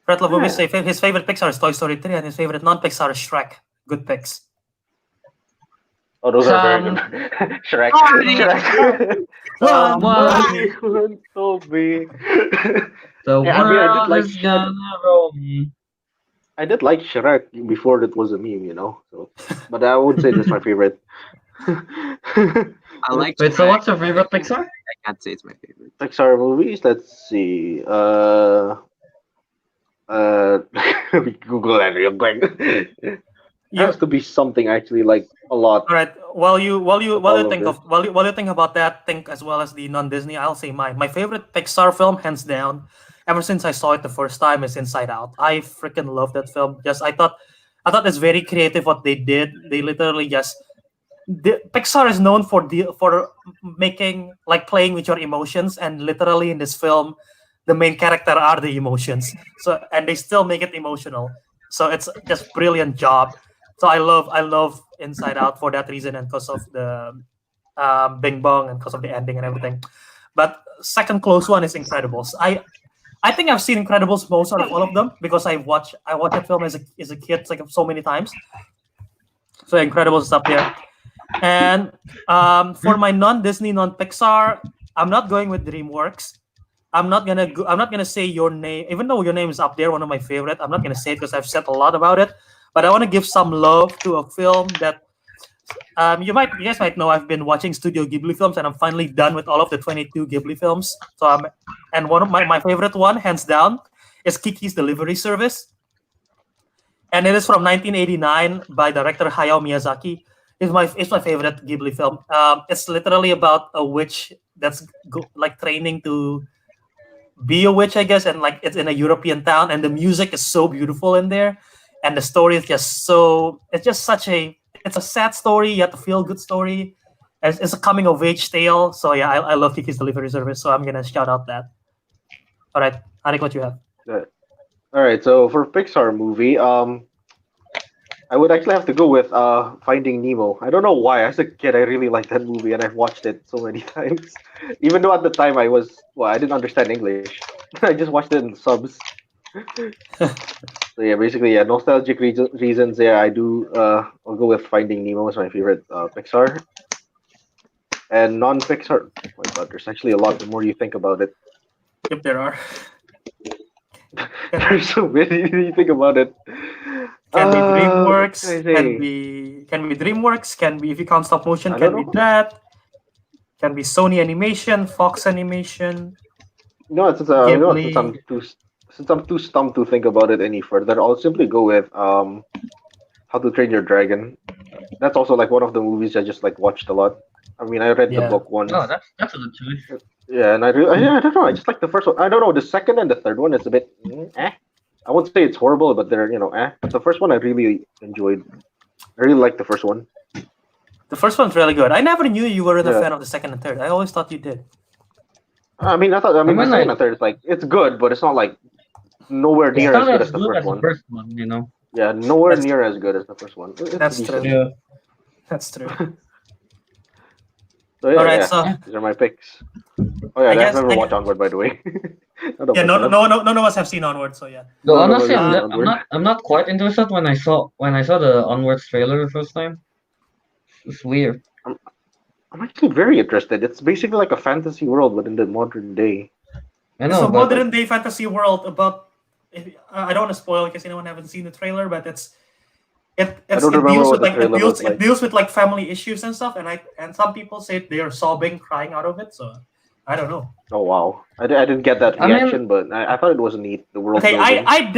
Fred Love Movies Yeah. say his favorite Pixar is Toy Story 3, and his favorite non-Pixar is Shrek. Good picks. Oh, those are very good. Shrek. Shrek. Somebody. So big. The Yeah, I mean, I did world like is Shrek. gonna roll me. I did like Shrek before that was a meme, you know. So, but I would say that's my favorite. I like. Wait, so Shrek. what's your favorite Pixar? I can't say it's my favorite. Pixar movies? Let's see. Google that real quick. It has to be something I actually like a lot. All right. While you All of think it. of while you think about that, think as well as the non-Disney. I'll say mine. My favorite Pixar film, hands down, ever since I saw it the first time, is Inside Out. I freaking love that film. I thought it's very creative what they did. They literally Pixar is known for making like playing with your emotions, and literally in this film, the main character are the emotions. So and they still make it emotional. So it's just brilliant job. So I love Inside Out for that reason and because of the Bing Bong and because of the ending and everything. But second close one is Incredibles. I think I've seen Incredibles most out of all of them because I watched that film as a kid like so many times. So Incredibles is up there. And for my non-Disney, non-Pixar, I'm not going with DreamWorks. I'm not gonna say your name, even though your name is up there, one of my favorite. I'm not gonna say it because I've said a lot about it. But I want to give some love to a film that you guys might know. I've been watching Studio Ghibli films, and I'm finally done with all of the 22 Ghibli films. And one of my favorite one, hands down, is Kiki's Delivery Service, and it is from 1989 by director Hayao Miyazaki. It's my favorite Ghibli film. It's literally about a witch that's like training to be a witch, I guess, and like it's in a European town, and the music is so beautiful in there, and the story is just it's a sad story yet a feel good story. It's a coming of age tale. So yeah, I love Kiki's Delivery Service, so I'm gonna shout out that. All right, Ariq, what you have? All right, so for Pixar movie, I would actually have to go with Finding Nemo. I don't know why. As a kid, I really liked that movie, and I've watched it so many times. Even though at the time I didn't understand English. I just watched it in subs. So yeah, basically, yeah, nostalgic reasons. Yeah, I do. I'll go with Finding Nemo as my favorite Pixar. And non-fics are. Oh my God, there's actually a lot. The more you think about it, Yep, there are. there's so many. You think about it. Can be What DreamWorks. can I say? Can be DreamWorks. Can be, if you count stop motion, I can don't be know. that. Can be Sony Animation, Fox Animation, Since Ghibli. since I'm too stumped to think about it any further, I'll simply go with How to Train Your Dragon. That's also like one of the movies I just like watched a lot. I mean, I read the Yeah. book once. Oh, that's a good choice. Yeah, and I don't know. I just like the first one. I don't know. The second and the third one is a bit eh. I won't say it's horrible, but they're eh. But the first one I really enjoyed. I really liked the first one. The first one's really good. I never knew you were a Yeah. fan of the second and third. I always thought you did. I mean, the mean, second and third is like it's good, but it's not like nowhere It's near not as good as as the good first as the one. first one, you know. Yeah, nowhere That's- near as good as the first one. It's That's decent. true. Yeah. That's true. So yeah, All right, yeah. so These are my picks. Oh yeah, I I've guess- never I watched guess- Onward, by the way. yeah, none of us have seen Onward, so yeah. Though No, honestly, no, I'm Onward. not quite interested when I saw the Onwards trailer the first time. It's weird. I'm actually very interested. It's basically like a fantasy world, but in the modern day. I It's know, a but modern day fantasy world about. I don't want to spoil because anyone haven't seen the trailer, but it don't remember deals what with the like trailer was like. it deals with like family issues and stuff, and some people say they are sobbing, crying out of it. So I don't know. Oh wow, I didn't get that I mean- reaction, but I thought it was neat. The world Okay, building. I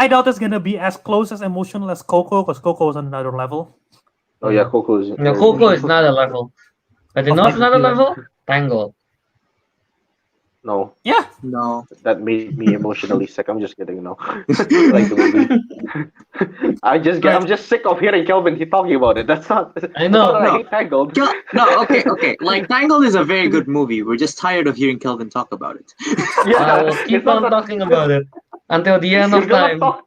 doubt it's gonna be as close as emotional as Coco, because Coco is on another level. Oh yeah, Coco's. no, Coco is not a level. But you know it's not a level? Tangled. No, Yeah, No. that made me emotionally sick. I'm just kidding. No, I like the movie. I'm just sick of hearing Kelvin keep talking about it. That's not. I know. That's not that I No. hate Tangled. No, okay. Like Tangled is a very good movie. We're just tired of hearing Kelvin talk about it. I will keep it's not on that- talking about it until the end You're of gonna time. talk.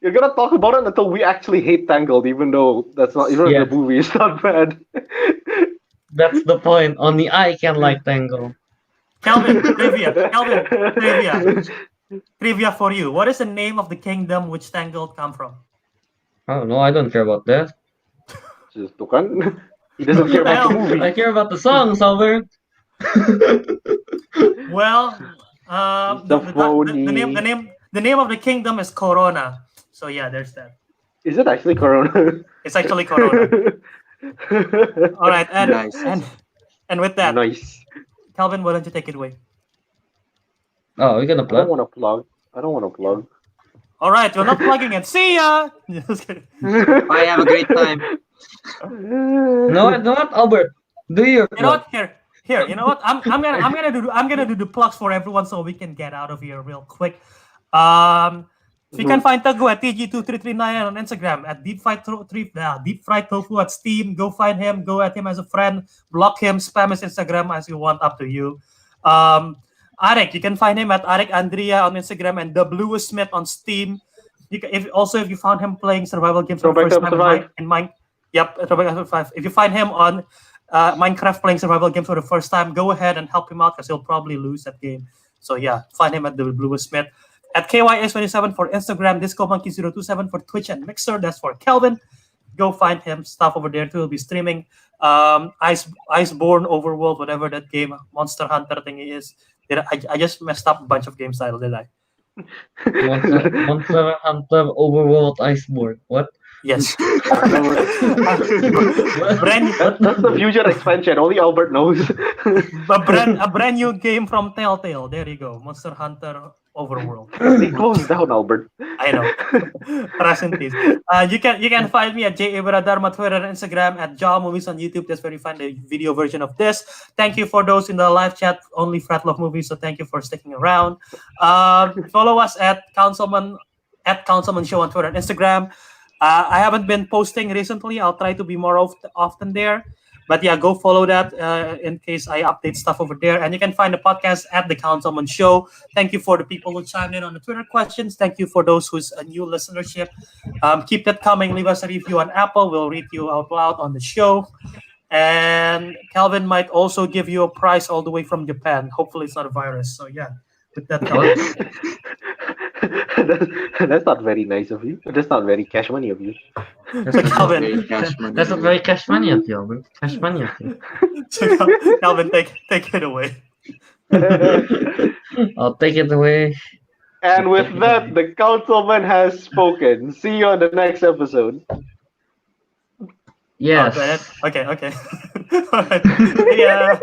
You're gonna talk about it until we actually hate Tangled, even though that's not. Even Yes. if the movie is not bad. That's the point. Only I can like Tangled. Kelvin, trivia for you. What is the name of the kingdom which Tangled come from? Oh no, I don't care about that. Just Tukan. He doesn't care about the movie. I care about the songs, Albert. Well, The phony. the name of the kingdom is Corona. So yeah, there's that. Is it actually Corona? It's actually Corona. All right, Nice. and with that, Nice. Calvin, why don't you take it away? Oh, we're gonna I don't plug. want to plug. I don't want to plug. All right, we're not plugging it. See ya. Just kidding. Bye, have a great time. No, not Albert. Do your You know plug. what? Here. You know what? I'm gonna do the plugs for everyone so we can get out of here real quick. If you can find Teguh at TG2339 on Instagram, at Deep Fried Tofu at Steam. Go find him. Go at him as a friend. Block him. Spam his Instagram as you want. Up to you. Ariq, you can find him at Ariq Andria on Instagram and The Bluest Smith on Steam. If you found him playing survival games for the Throwback first to time Survive. in Mine, Throwback to Survive. If you find him on Minecraft playing survival games for the first time, go ahead and help him out because he'll probably lose that game. So yeah, find him at The Bluest Smith. At KYS27 for Instagram, DiscoMonkey027 for Twitch and Mixer. That's for Kelvin. Go find him. Stuff over there too. He'll be streaming Iceborne Overworld, whatever that game, Monster Hunter thingy is. I just messed up a bunch of games title, did I? Monster Hunter Overworld Iceborne. What? Yes. What? That's the future expansion. Only Albert knows. a brand new game from Telltale. There you go. Monster Hunter Overworld. They closed down, Albert. I know. Rest in peace. You can find me at Wiradharma, Twitter, and Instagram, at Jaw Movies on YouTube. That's where you find the video version of this. Thank you for those in the live chat. Only Frat Love Movies, so thank you for sticking around. Follow us at Councilmen Show on Twitter and Instagram. I haven't been posting recently. I'll try to be more often there. But yeah, go follow that in case I update stuff over there. And you can find the podcast at The Councilmen Show. Thank you for the people who chimed in on the Twitter questions. Thank you for those who's a new listenership. Keep that coming. Leave us a review on Apple. We'll read you out loud on the show. And Kelvin might also give you a prize all the way from Japan. Hopefully it's not a virus. So yeah, with that, Kelvin. That's not very nice of you. That's not very cash money of you. So Calvin, Very cash money. That's not very cash money of you, Albert. Cash money of you. so Calvin, take it away. I'll take it away. And with that, the councilman has spoken. See you on the next episode. Yes. Okay. Alright. Yeah.